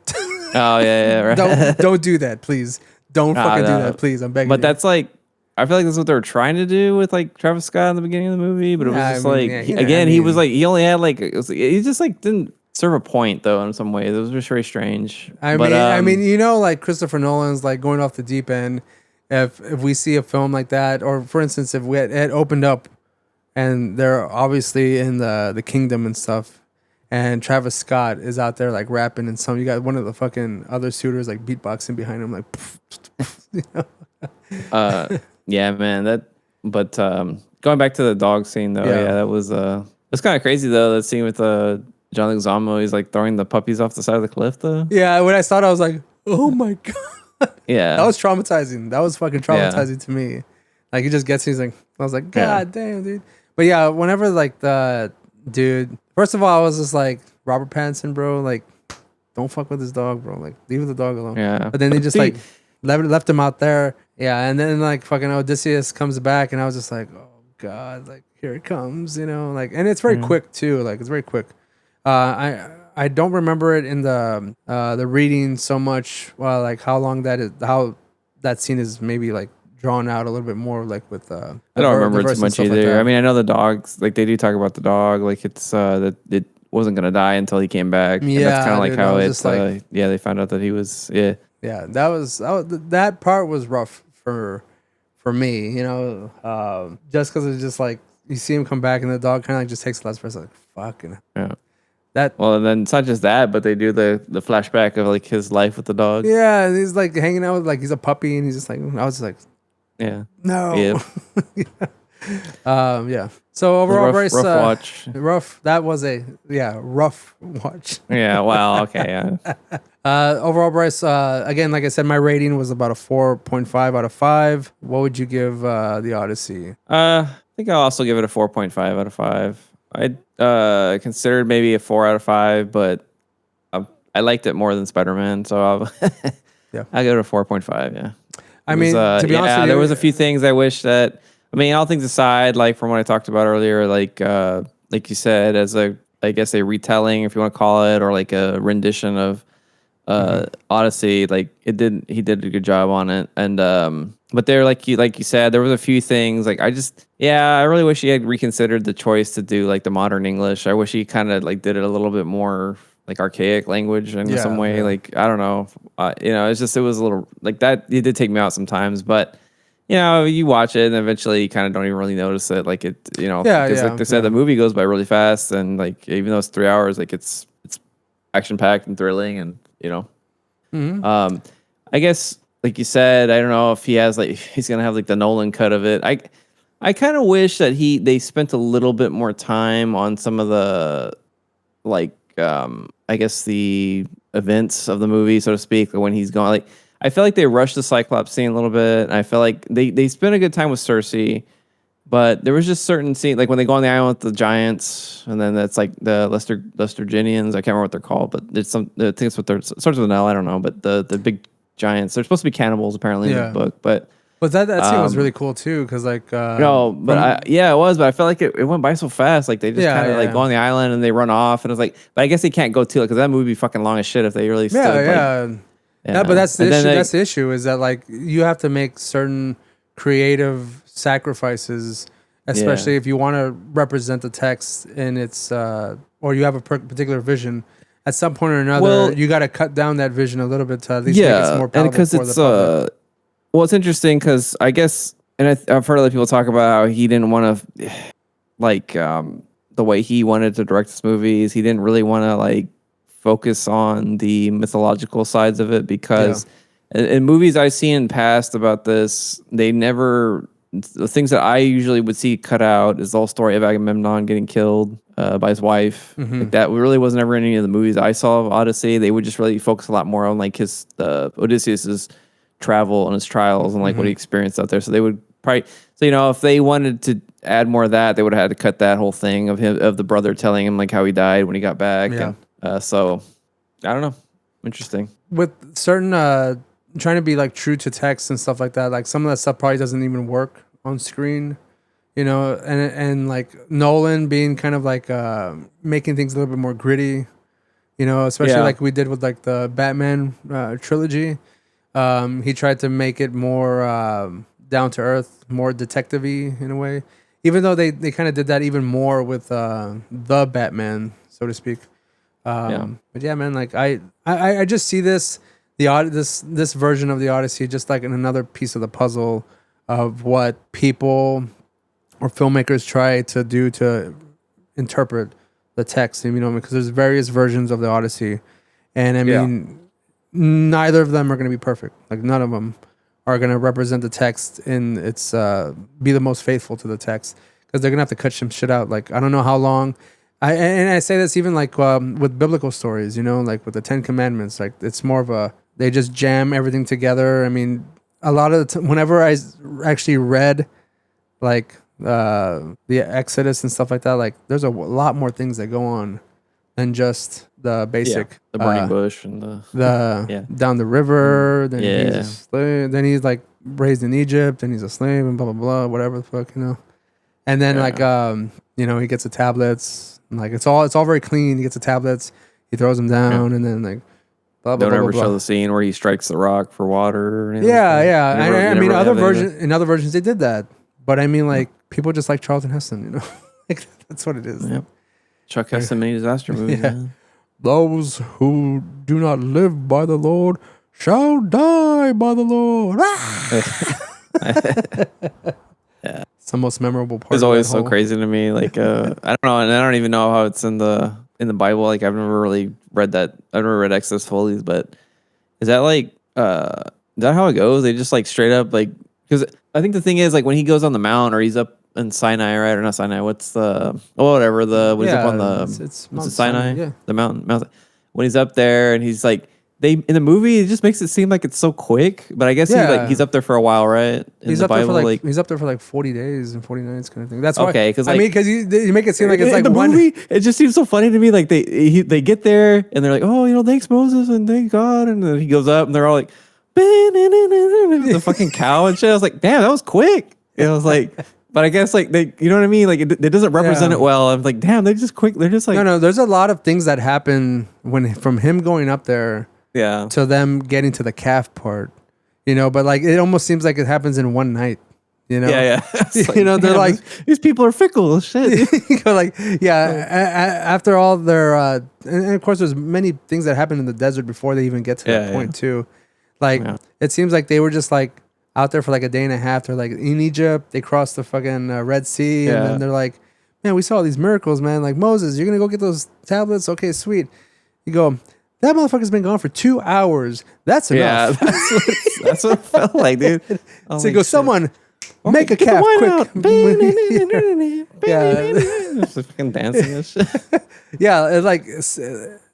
Oh yeah, right. don't do that, please. Don't fucking do that, please. I'm begging. But you. that's like, I feel like that's what they were trying to do with like Travis Scott in the beginning of the movie. But it was just he was like he only had like he just like didn't serve a point though in some ways. It was just very strange. I mean, you know, like Christopher Nolan's like going off the deep end. If we see a film like that, or for instance, if it opened up and they're obviously in the kingdom and stuff, and Travis Scott is out there like rapping, and you got one of the fucking other suitors like beatboxing behind him, like, you know? Yeah, man. But going back to the dog scene though, that was it's kind of crazy though. That scene with John Leguizamo, he's like throwing the puppies off the side of the cliff though. Yeah, when I saw it, I was like, oh my god. Yeah, that was traumatizing. That was fucking traumatizing to me. Like he just gets, he's like, I was like, God damn, dude. But yeah, whenever like the dude, first of all, I was just like, Robert Pattinson, bro, like, don't fuck with his dog, bro. Like, leave the dog alone. Yeah. But then they just like left him out there. Yeah, and then like fucking Odysseus comes back, and I was just like, oh god, like here it comes, you know, like, and it's very quick too. Like it's very quick. I don't remember it in the reading so much. Like how long how that scene is maybe like drawn out a little bit more, like with I don't remember it too much either. I mean, I know the dogs, like they do talk about the dog, like it's that it wasn't gonna die until he came back. Yeah, and that's kind of like how it's like, they found out that he was that part was rough for me, you know, just because it's just like you see him come back and the dog kind of like just takes the last breath, like fucking Well, and then it's not just that, but they do the flashback of like his life with the dog. Yeah, and he's like hanging out with like he's a puppy, and he's just like, I was just like, no, yeah. So overall, Bryce, rough watch. Rough. That was a rough watch. Yeah. Wow. Okay. Yeah. Overall, Bryce. Again, like I said, my rating was about a 4.5 out of 5. What would you give the Odyssey? I think I'll also give it a 4.5 out of 5. I considered maybe a 4 out of 5, but I liked it more than Spider-Man, so I'll give it a 4.5. Yeah. I mean, to be honest with you, there was a few things I wish that. I mean, all things aside, like from what I talked about earlier, like you said, as I guess a retelling, if you want to call it, or like a rendition of Odyssey, like he did a good job on it, and but there, like you said, there was a few things like I really wish he had reconsidered the choice to do like the modern English. I wish he kind of like did it a little bit more like archaic language in some way. Yeah. Like I don't know, you know, it was a little like that. It did take me out sometimes, but you know, you watch it and eventually you kind of don't even really notice it. Like it, you know, because like they said, the movie goes by really fast, and like even though it's 3 hours, like it's action packed and thrilling, and you know, I guess like you said, I don't know if he has like he's gonna have like the Nolan cut of it. I kind of wish that they spent a little bit more time on some of the like I guess the events of the movie, so to speak, when he's gone. Like I feel like they rushed the Cyclops scene a little bit. And I feel like they spent a good time with Cersei, but there was just certain scenes like when they go on the island with the giants, and then that's like the Lesterginians. I can't remember what they're called, but it's some. I think it's what they're starts with an L. I don't know, but the big giants. They're supposed to be cannibals apparently in the book, but. But that scene was really cool too, because like No, but it was, but I felt like it went by so fast. Like they just kind of like go on the island and they run off, and it was like, but I guess they can't go too, because that movie would be fucking long as shit if they really stood. Yeah, but that's the issue. That's the issue is that like you have to make certain creative sacrifices, especially if you want to represent the text in its or you have a particular vision. At some point or another, you got to cut down that vision a little bit to at least make it more palatable because for the public. Well, it's interesting because I guess, and I've heard other people talk about how he didn't want to, like, the way he wanted to direct his movies. He didn't really want to like focus on the mythological sides of it, because in movies I've seen in past about this, they never. The things that I usually would see cut out is the whole story of Agamemnon getting killed by his wife. Like that really wasn't ever in any of the movies I saw of Odyssey. They would just really focus a lot more on like Odysseus's travel and his trials and like what he experienced out there. So they would probably, if they wanted to add more of that, they would have had to cut that whole thing of the brother telling him like how he died when he got back. Yeah. And, so I don't know. Interesting. With certain trying to be like true to text and stuff like that, like some of that stuff probably doesn't even work on screen, and like Nolan being kind of like making things a little bit more gritty, especially like we did with like the Batman trilogy. He tried to make it more down to earth, more detective-y in a way, even though they kind of did that even more with the Batman, so to speak. But yeah, man, like I just see this version of the Odyssey just like in another piece of the puzzle of what people or filmmakers try to do to interpret the text, because there's various versions of the Odyssey, and I mean. Neither of them are going to be perfect. Like none of them are going to represent the text in its be the most faithful to the text, because they're going to have to cut some shit out. Like I don't know how long. I say this even like with biblical stories, like with the Ten Commandments. Like it's more of they just jam everything together. I mean, a lot of whenever I actually read like the Exodus and stuff like that, like there's a lot more things that go on than just the basic the burning bush and the down the river. Then he's a slave, then he's like raised in Egypt and he's a slave and blah blah blah, whatever the fuck, And then like he gets the tablets, and like it's all very clean. He gets the tablets, he throws them down, and then like blah blah. Don't ever blah, show the scene where he strikes the rock for water. Or anything I mean, in other versions they did that, but I mean like people just like Charlton Heston, like that's what it is. Yep. Chuck Heston many disaster movies. Yeah. Those who do not live by the Lord shall die by the Lord. Yeah. It's the most memorable part. It's always so crazy to me. Like I don't know, and I don't even know how it's in the Bible. Like I've never really read that. I've never read Exodus fully, but is that like is that how it goes? They just like straight up like, because I think the thing is like when he goes on the mount or he's up in Sinai, right? Or not Sinai, what's whatever what is up on the it's Sinai? Yeah. The mountain. When he's up there and he's like in the movie, it just makes it seem like it's so quick, but I guess he's up there for a while, right? He's up there for like 40 days and 40 nights kind of thing. That's why. Okay, because because you make it seem like it's like the movie. It just seems so funny to me. Like they get there and they're like, oh, thanks Moses and thank God, and then he goes up and they're all like, the fucking cow and shit. I was like, damn, that was quick. And I was like. But I guess like they, you know what I mean? Like it doesn't represent it well. I'm like, damn, they're just quick. They're just like no. There's a lot of things that happen from him going up there, to them getting to the calf part, But like it almost seems like it happens in one night, Yeah. Like, they're like these people are fickle. Shit. After all their and of course there's many things that happen in the desert before they even get to that point too. Like it seems like they were just like. Out there for like a day and a half. They're like in Egypt. They crossed the fucking Red Sea, and then they're like, "Man, we saw all these miracles, man. Like Moses, you're gonna go get those tablets. Okay, sweet." You go. That motherfucker's been gone for 2 hours. That's enough. Yeah, that's what it felt like, dude. So he goes, someone make a calf quick. Yeah. Just fucking dancing and shit. Yeah, it's like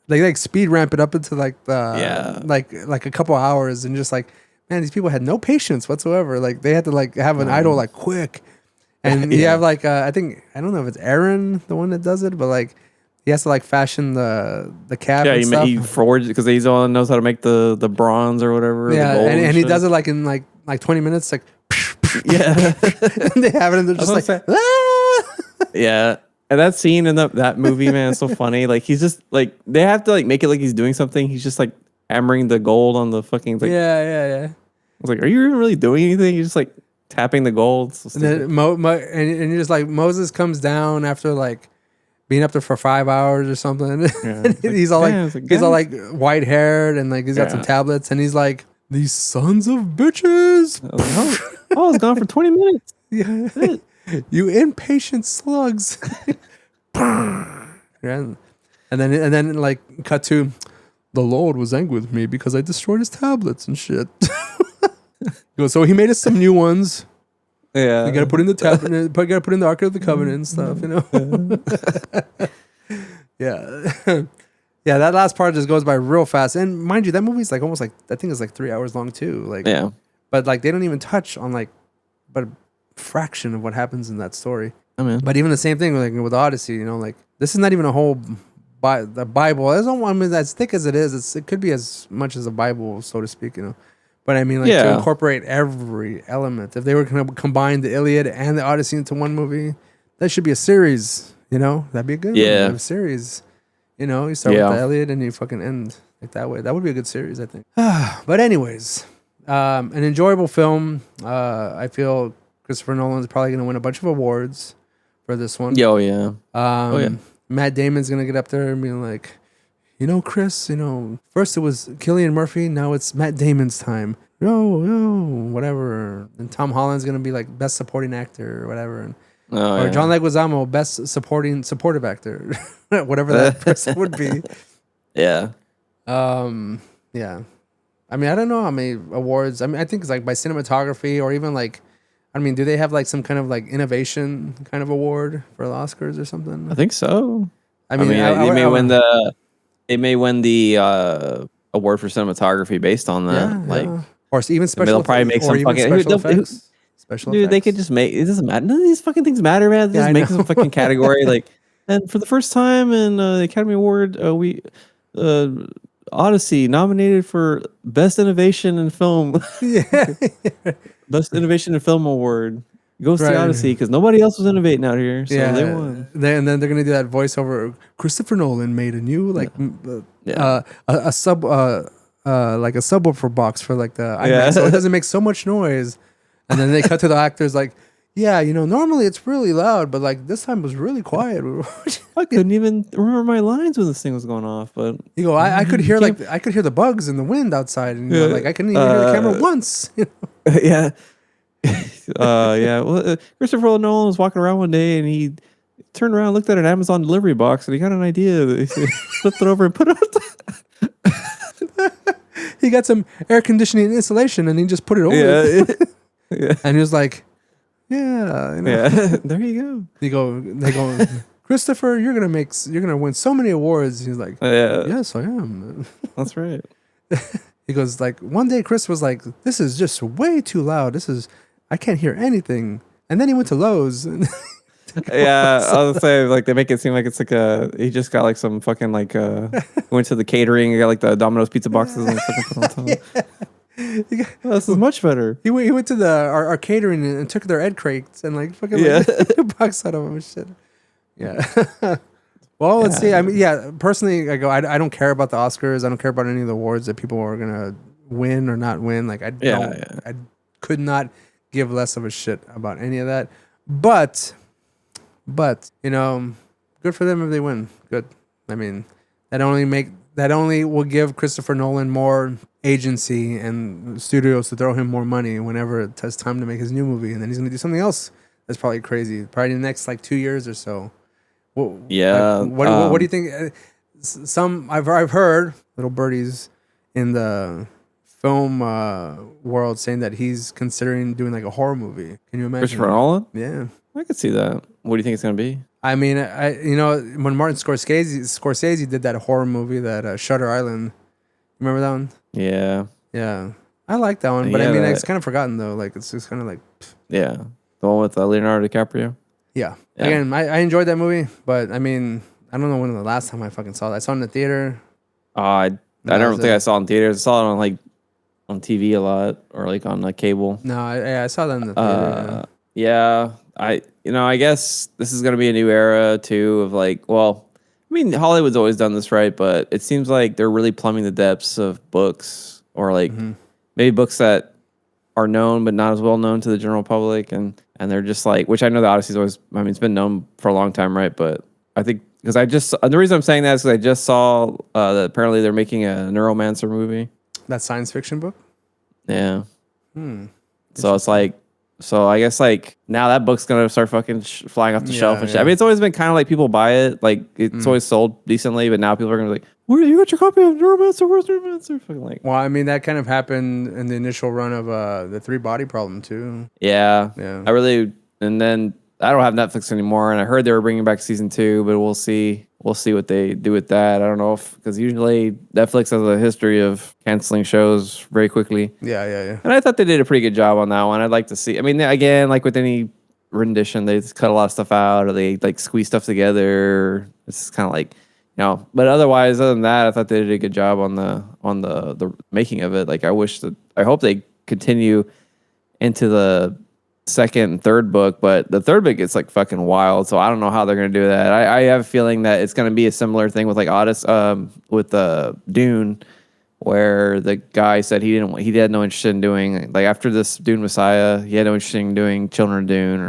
they like speed ramp it up into like the like a couple hours, and just like, man, these people had no patience whatsoever. Like they had to like have an idol like quick, and you have like I don't know if it's Aaron the one that does it, but like he has to like fashion the calf. Yeah, and he forged because he's the one that knows how to make the bronze or whatever. Yeah, the gold and he does it like in like 20 minutes, like yeah. and they have it, and they're just like yeah. And that scene in that movie, man, is so funny. Like he's just like they have to like make it like he's doing something. He's just like hammering the gold on the fucking like, yeah. I was like, are you even really doing anything? You're just like tapping the gold. So and then and you're just like, Moses comes down after like being up there for 5 hours or something. Yeah, he's all like white haired, and like he's got some tablets, and he's like, these sons of bitches. I was like, I was gone for 20 minutes. Yeah. You impatient slugs. Yeah. And then like cut to, the Lord was angry with me because I destroyed his tablets and shit. He goes, so he made us some new ones. Yeah. You gotta put in the gotta put in the Ark of the Covenant and stuff, you know. Yeah. Yeah, that last part just goes by real fast. And mind you, that movie's like almost like, I think it's like 3 hours long too. Like, yeah. But like they don't even touch on like but a fraction of what happens in that story. I mean, but even the same thing like with Odyssey, you know, like this is not even a whole the Bible. I mean, as thick as it is, it could be as much as a Bible, so to speak, you know. But I mean, like to incorporate every element. If they were going to combine the Iliad and the Odyssey into one movie, that should be a series. You know, that'd be a good one, a series. You know, you start with the Iliad and you fucking end like that way. That would be a good series, I think. But anyways, an enjoyable film. I feel Christopher Nolan is probably going to win a bunch of awards for this one. Matt Damon's going to get up there and be like, you know, Chris, you know, first it was Cillian Murphy, now it's Matt Damon's time. No, whatever. And Tom Holland's going to be like best supporting actor or whatever. And, or John Leguizamo, best supportive actor. Whatever that person would be. Yeah. Yeah. I mean, I don't know how many awards. I mean, I think it's like by cinematography or even like, I mean, do they have like some kind of like innovation kind of award for the Oscars or something? I think so. I mean, they may win the award for cinematography based on that. Or even special. They'll probably make some fucking special effects. Dude, they could just make it. Doesn't matter. None of these fucking things matter, man. They just make some fucking category like. And for the first time in the Academy Award, Odyssey nominated for Best Innovation in Film. Best Innovation in Film Award goes to Odyssey because nobody else was innovating out here, so they won. And then they're gonna do that voiceover. Christopher Nolan made a new a subwoofer box for like the IMAX, so it doesn't make so much noise. And then they cut to the actors like, yeah, you know, normally it's really loud, but like this time was really quiet. I couldn't even remember my lines when this thing was going off. But you go, I could hear the bugs in the wind outside, and you know, like I couldn't even hear the camera once. You know? Yeah. Well, Christopher Nolan was walking around one day, and he turned around, looked at an Amazon delivery box, and he got an idea. He flipped it over and put it on. He got some air conditioning insulation, and he just put it over. Yeah. And he was like, yeah, you know. Yeah, there you go. They go, Christopher, you're gonna win so many awards. He's like, yes, I am. That's right. He goes like, one day Chris was like, this is just way too loud. I can't hear anything. And then he went to Lowe's. Yeah, I was saying like they make it seem like it's like he just got like some fucking like went to the catering and got like the Domino's pizza boxes and fucking put on top. This is much better. He went to our catering and took their egg crates and like fucking like, box out of them and shit. Yeah. Well, let's see. I mean, personally, I go. I don't care about the Oscars. I don't care about any of the awards that people are gonna win or not win. Like I could not give less of a shit about any of that. But you know, good for them if they win. Good. I mean, that only will give Christopher Nolan more agency and studios to throw him more money whenever it has time to make his new movie, and then he's gonna do something else that's probably crazy, probably in the next like 2 years or so. What do you think? some I've heard little birdies in the film world saying that he's considering doing like a horror movie. Can you imagine? Christopher Nolan? Yeah. I could see that. What do you think it's gonna be? I mean, when Martin Scorsese did that horror movie, that Shutter Island. Remember that one? Yeah. Yeah, I like that one, but I Yeah, mean, it's kind of forgotten though. Like it's just kind of like, Yeah. The one with Leonardo DiCaprio. yeah. Yeah. Again, I enjoyed that movie, but I mean, I don't know when the last time I fucking saw it. I saw it in the theater. I That don't was think it. I saw it in theaters. I saw it on like on TV a lot or like on like cable. No, I saw that in the theater. Yeah, I guess this is gonna be a new era too of like, well, I mean, Hollywood's always done this right, but it seems like they're really plumbing the depths of books or like maybe books that are known but not as well known to the general public, and they're just like, which I know the Odyssey's always, I mean, it's been known for a long time, right? But I think because the reason I'm saying that is because I just saw that apparently they're making a Neuromancer movie. That science fiction book. Yeah. So it's like, so I guess like now that book's gonna start fucking flying off the shelf and shit. Yeah. I mean, it's always been kind of like people buy it, like it's always sold decently, but now people are gonna be like, "Where you got your copy of Neuromancer? Where's Neuromancer?" Fucking like, Well, I mean, that kind of happened in the initial run of the Three Body Problem too. yeah. Yeah. And then I don't have Netflix anymore, and I heard they were bringing back season 2, but we'll see. We'll see what they do with that. I don't know if, because usually Netflix has a history of canceling shows very quickly. Yeah. And I thought they did a pretty good job on that one. I'd like to see. I mean, again, like with any rendition, they just cut a lot of stuff out, or they like squeeze stuff together. It's kind of like, But otherwise, other than that, I thought they did a good job on the making of it. Like, I hope they continue into the second and third book, but the third book gets like fucking wild. So I don't know how they're gonna do that. I have a feeling that it's gonna be a similar thing with like Odyssey, with Dune, where the guy said he had no interest in doing, like, after this Dune Messiah, he had no interest in doing Children of Dune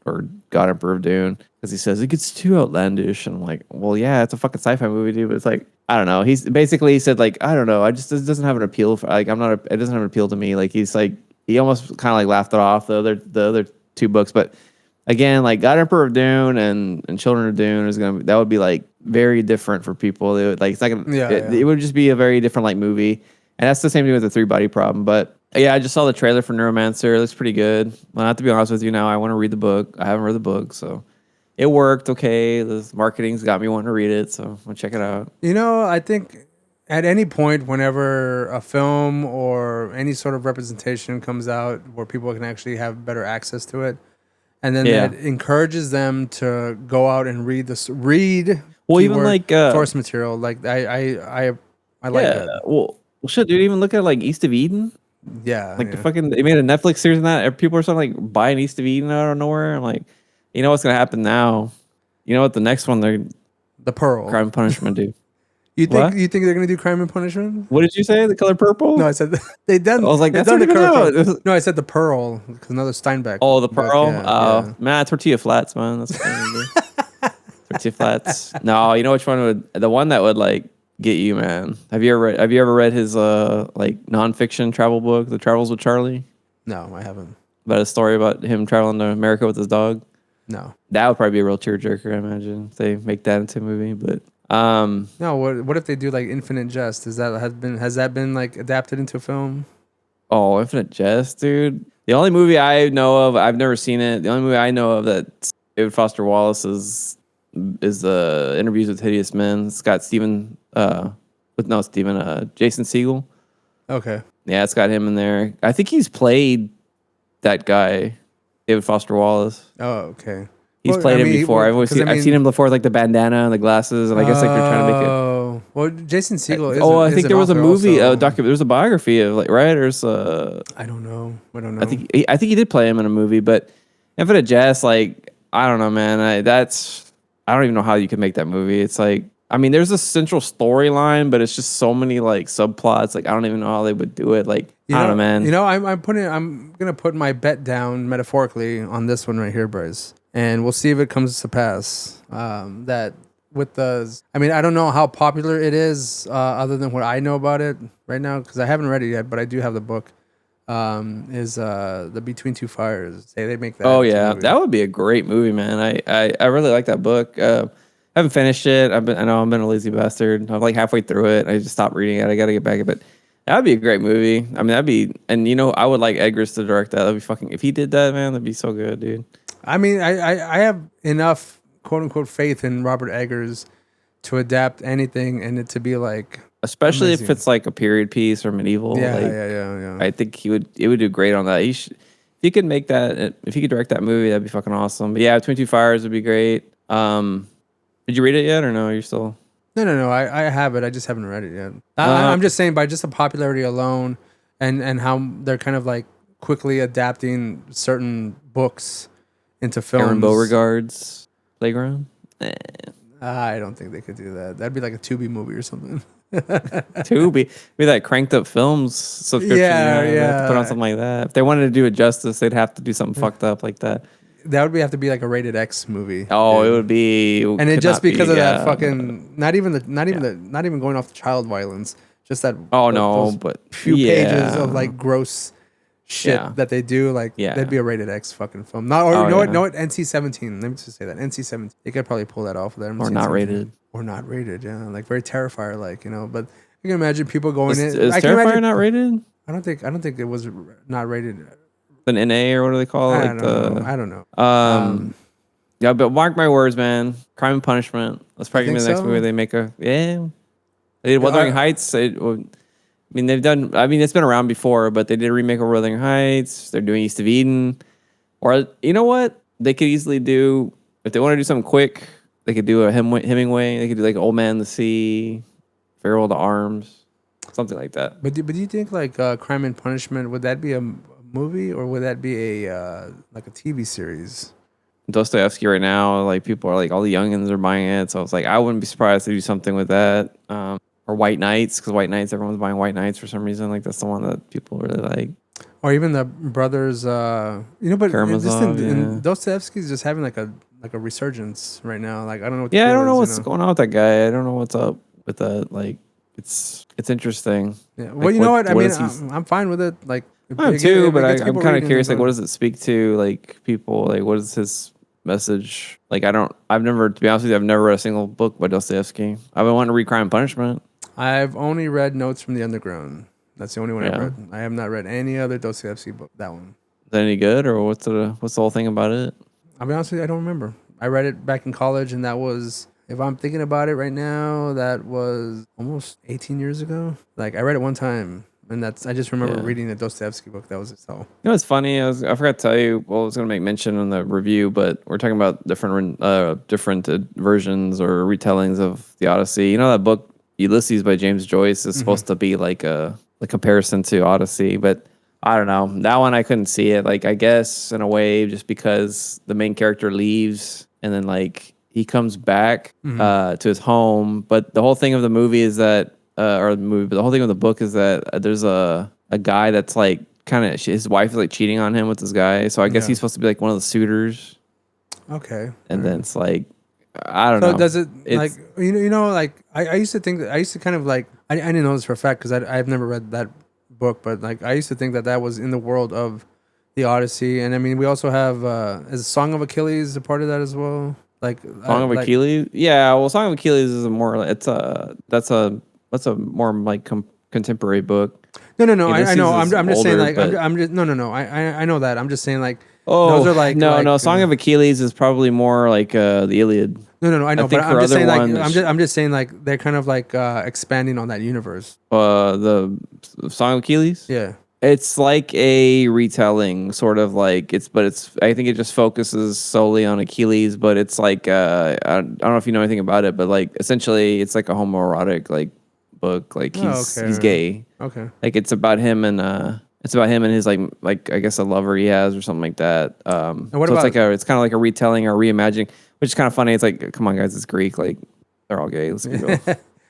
or God Emperor of Dune, because he says it gets too outlandish. And I'm like, well, yeah, it's a fucking sci-fi movie, dude, but it's like, I don't know. He said like, I don't know, it doesn't have an appeal for, like, it doesn't have an appeal to me. Like, he's like, he almost kind of like laughed it off, the other two books. But again, like God Emperor of Dune and Children of Dune that would be like very different for people. They would, like, it's not gonna, it would just be a very different like movie. And that's the same thing with the Three Body Problem. But yeah, I just saw the trailer for Neuromancer. It looks pretty good. Well, I have to be honest with you now, I want to read the book. I haven't read the book, so it worked okay. The marketing's got me wanting to read it, so I'll check it out. I think at any point, whenever a film or any sort of representation comes out where people can actually have better access to it, and then that encourages them to go out and read even like source material. Like I like that. Well, shit, dude. Even look at like East of Eden. Yeah, Like they made a Netflix series on that. People are starting like buying East of Eden out of nowhere. I'm like, you know what's gonna happen now? You know what? The next one, they're The Pearl. Crime and Punishment, dude. You think they're gonna do Crime and Punishment? What did you say? The color purple? No, I said they done. I was like, that's done the already color. been out. No, I said the Pearl because another Steinbeck. Oh, the book, Pearl. yeah. Man, tortilla flats, man. That's what I'm gonna do. Tortilla flats. No, you know which one the one that would like get you, man. Have you ever read his like nonfiction travel book, The Travels with Charlie? No, I haven't. About a story about him traveling to America with his dog. No. That would probably be a real tearjerker, I imagine, if they make that into a movie. But no, what if they do like Infinite Jest? Has that been like adapted into a film? Oh, Infinite Jest, dude. The only movie I know of, I've never seen it. The only movie I know of that David Foster Wallace is the Interviews with Hideous Men. It's got Jason Segel. Okay. Yeah, it's got him in there. I think he's played that guy, David Foster Wallace. Oh, okay. He's played him before. I've seen him before with like the bandana and the glasses, and I guess like they're trying to make it. Oh, well, Jason Segel. I think there was a movie, there was a biography of like, right? There's I don't know. I think he did play him in a movie, but Infinite Jest, like, I don't know, man. I don't even know how you could make that movie. It's like, I mean, there's a central storyline, but it's just so many like subplots. Like, I don't even know how they would do it. Like, I don't know, man. I'm gonna put my bet down metaphorically on this one right here, Bryce, and we'll see if it comes to pass. That with I mean, I don't know how popular it is, other than what I know about it right now, because I haven't read it yet, but I do have the book. Is the Between Two Fires? Say they make that. Oh yeah, that would be a great movie, man. I really like that book. haven't finished it. I know I've been a lazy bastard. I'm like halfway through it. I just stopped reading it. I got to get back. But that'd be a great movie. I mean, that'd be, and I would like Eggers to direct that. That'd be fucking, if he did that, man, that'd be so good, dude. I mean, I have enough quote unquote faith in Robert Eggers to adapt anything and it to be like Especially amazing. if it's like a period piece or medieval. Yeah, like, yeah. I think it would do great on that. If he could make that, if he could direct that movie, that'd be fucking awesome. But yeah, Between Two Fires would be great. Did you read it yet or no? You're still. No. I have it. I just haven't read it yet. I'm just saying by just the popularity alone, and how they're kind of like quickly adapting certain books into films. Aaron Beauregard's Playground. I don't think they could do that. That'd be like a Tubi movie or something. Tubi, be that Cranked Up Films subscription. Yeah, They have to put on something like that. If they wanted to do it justice, they'd have to do something fucked up like that. That would have to be like a rated X movie. Oh, dude. It would be, and it just because of that fucking not even going off the child violence, just that. But few pages of like gross shit that they do. Like that'd be a rated X fucking film. Not or no, NC-17. Let me just say that NC-17. They could probably pull that off of there. Or not rated. Or not rated. Yeah, like very Terrifier like But you can imagine people going in. Is Terrifier not rated? I don't think it was not rated. An NA or what do they call it? I don't know. Yeah, but mark my words, man. Crime and Punishment. That's probably gonna be the next movie they make a. Yeah, they did Wuthering Heights. They've done. I mean, it's been around before, but they did a remake of Wuthering Heights. They're doing East of Eden, or you know what? They could easily do if they want to do something quick. They could do a Hemingway. They could do like Old Man the Sea, Farewell to Arms, something like that. But do you think like Crime and Punishment, would that be a movie or would that be a like a TV series? Dostoevsky right now, like people are like all the youngins are buying it, so it's like I wouldn't be surprised to do something with that. Or White Knights, because White Knights, everyone's buying White Knights for some reason. Like that's the one that people really like. Or even the brothers, but Karamazov, Dostoevsky's just having like a resurgence right now. Like I don't know. I don't know what's going on with that guy. I don't know what's up with that. Like it's interesting. Yeah. Well, like, I mean, I'm fine with it. Like I'm too, but I'm kind of curious. Like, what does it speak to? Like people, like what is his message? Like I've never, to be honest with you, I've never read a single book by Dostoevsky. I've been wanting to read Crime and Punishment. I've only read Notes from the Underground. That's the only one I've read. I have not read any other Dostoevsky book. That one. Is that any good, or what's the whole thing about it? I'll be honest with you, I don't remember. I read it back in college, and that was, if I'm thinking about it right now, that was almost 18 years ago. Like I read it one time, and I just remember reading a Dostoevsky book. That was it. So it's funny. I forgot to tell you. Well, I was going to make mention in the review, but we're talking about different versions or retellings of the Odyssey. That book Ulysses by James Joyce is supposed to be like a comparison to Odyssey, but I don't know. That one I couldn't see it. Like I guess in a way, just because the main character leaves and then like he comes back to his home. But the whole thing of the movie is that, but the whole thing of the book is that there's a guy that's like kind of his wife is like cheating on him with this guy. So I guess he's supposed to be like one of the suitors. Okay. And then it's like I don't know. So does it like like I used to think that I used to kind of like I didn't know this for a fact because I've never read that book, but like I used to think that was in the world of the Odyssey, and I mean we also have is Song of Achilles a part of that as well? Like Song of Achilles, yeah. Well, Song of Achilles is that's a more like contemporary book. No. I know. I'm just saying like I'm just no. I know that. I'm just saying like those are like no. Song of Achilles is probably more like the Iliad. No. I know, but I'm just saying like I'm just saying like they're kind of like expanding on that universe. The Song of Achilles. Yeah. It's like a retelling, sort of like I think it just focuses solely on Achilles, but it's like I don't know if you know anything about it, but like essentially it's like a homoerotic like book. Like he's gay. Okay. Like it's about him and his like I guess a lover he has or something like that. And what so about, it's kind of like a retelling or reimagining, which is kind of funny. It's like, come on guys, it's Greek. Like they're all gay. Let's be real.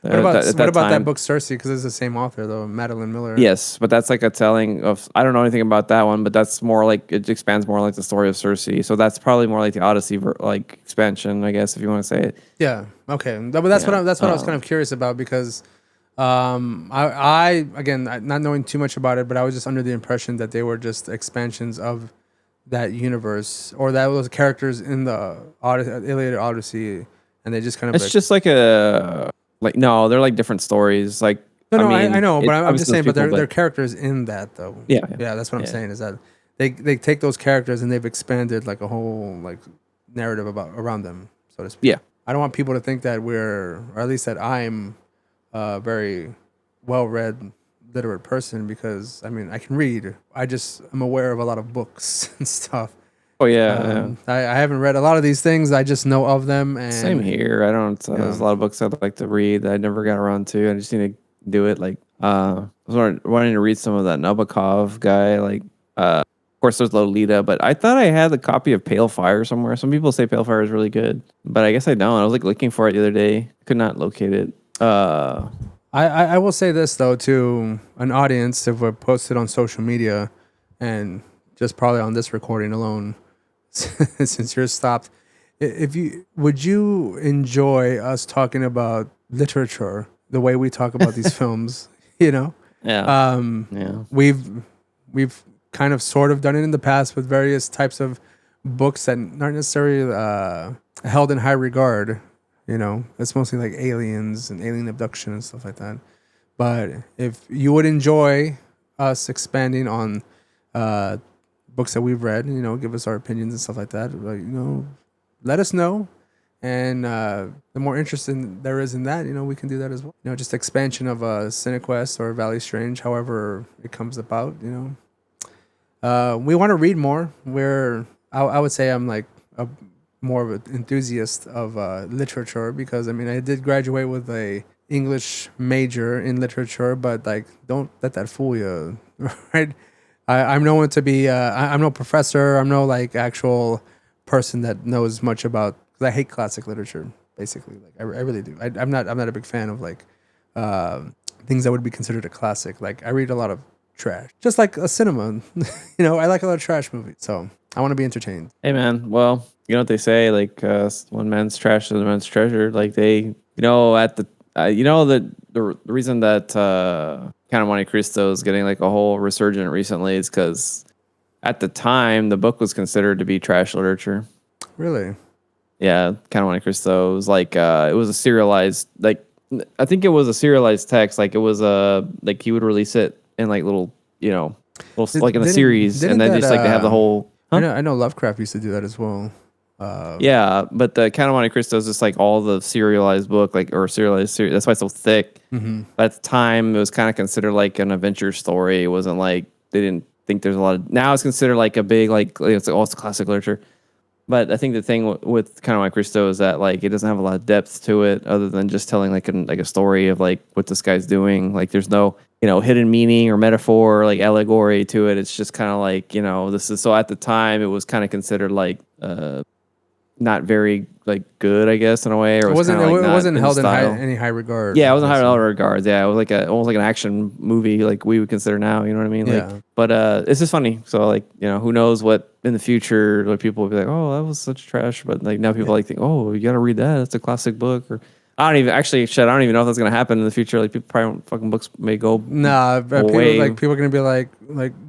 What about that book Circe? Because it's the same author though, Madeline Miller. Yes, but that's like a telling of. I don't know anything about that one, but that's more like it expands more like the story of Circe. So that's probably more like the Odyssey like expansion, I guess, if you want to say it. Yeah. Okay. But that's what I was kind of curious about because, I again not knowing too much about it, but I was just under the impression that they were just expansions of that universe or that was characters in the Iliad Odyssey and they just kind of It's just like no, they're like different stories. Like no, I mean, I know, but I'm just obviously saying, but people, they're characters in that though. Yeah. Yeah, that's what I'm Yeah. saying is that they take those characters and they've expanded like a whole like narrative around them, so to speak. Yeah. I don't want people to think that or at least that I'm a very well-read, literate person because I mean I can read. I'm aware of a lot of books and stuff. Oh yeah. I haven't read a lot of these things. I just know of them. And Same here. I don't. There's a lot of books I'd like to read that I never got around to. I just need to do it. Like, I was wanting to read some of that Nabokov guy. Like, of course, there's Lolita, but I thought I had the copy of Pale Fire somewhere. Some people say Pale Fire is really good, but I guess I don't. I was like looking for it the other day. Could not locate it. I will say this though to an audience if we're posted on social media, and just probably on this recording alone, since you're stopped. Would you enjoy us talking about literature the way we talk about these films? You know, Yeah. we've kind of sort of done it in the past with various types of books that aren't necessarily held in high regard. You know, it's mostly like aliens and alien abduction and stuff like that. But if you would enjoy us expanding on books that we've read, you know, give us our opinions and stuff like that. Like, you know, let us know. And the more interest there is in that, you know, we can do that as well. You know, just expansion of Cinequest or Valley Strange, however it comes about, you know. We want to read more. I would say I'm like more of an enthusiast of literature because, I mean, I did graduate with a English major in literature, but like, don't let that fool you, right? I'm no one to be. I'm no professor. I'm no like actual person that knows much about. Because I hate classic literature, basically. Like I really do. I'm not a big fan of like things that would be considered a classic. Like I read a lot of trash, just like a cinema. You know, I like a lot of trash movies, so I want to be entertained. Hey man, well, you know what they say, like one man's trash is another man's treasure. Like they, you know, at the, you know, the reason that Count of Monte Cristo is getting like a whole resurgent recently is because at the time the book was considered to be trash literature. Really? Yeah, Count of Monte Cristo was like it was a serialized, like I think it was a serialized text. Like it was like he would release it in like little, you know, like in a series, and then just like they have the whole. Huh? I know Lovecraft used to do that as well. Yeah, but the Count of Monte Cristo is just like all the serialized book, like or serialized series. That's why it's so thick. Mm-hmm. But at the time, it was kind of considered like an adventure story. It wasn't like they didn't think there's a lot of. Now it's considered like a big it's classic literature. But I think the thing with Count of Monte Cristo is that like it doesn't have a lot of depth to it, other than just telling like a story of like what this guy's doing. Like there's no hidden meaning or metaphor or like allegory to it. It's just kind of like this is so at the time it was kind of considered like not very like good, I guess, in a way. Or it wasn't held in any high regard. Yeah, it wasn't high in all regards. Yeah, it was like almost like an action movie, like we would consider now. You know what I mean? Yeah. Like, but it's just funny. So like who knows what in the future like people will be like, oh, that was such trash. But like now people like think, oh, you got to read that. That's a classic book. Or I don't even know if that's gonna happen in the future. Like people probably fucking books may go. Nah, people are gonna be like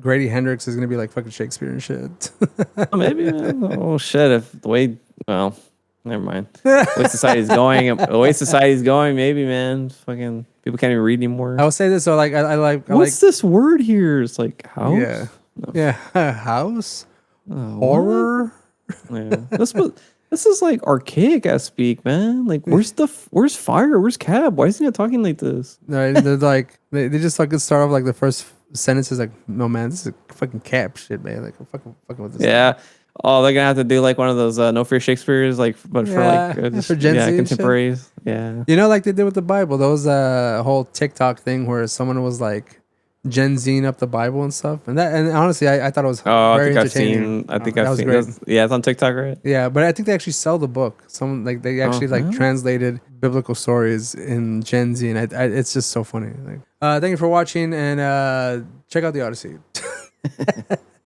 Grady Hendrix is gonna be like fucking Shakespeare and shit. Maybe. Oh shit! If the way, well, never mind. The way society's going, maybe, man. Fucking people can't even read anymore. I will say this though, like I like. What's this word here? It's like house. Yeah, yeah, house. Horror. Yeah, this is like archaic ass speak, man. Like, where's fire? Where's Cab? Why is he not talking like this? No, they're like they just fucking start off like the first sentence is like, no man, this is fucking Cap shit, man. Like fucking with this. Yeah. Oh, they're gonna have to do like one of those No Fear Shakespeare's, like, but for like for Gen Z contemporaries. Yeah. You know, like they did with the Bible. There was a whole TikTok thing where someone was like Gen Zing up the Bible and stuff, and honestly, I thought it was very entertaining. I think I've seen. Yeah, it's on TikTok, right? Yeah, but I think they actually sell the book. Someone like they actually translated biblical stories in Gen Z, and it's just so funny. Like, thank you for watching, and check out the Odyssey.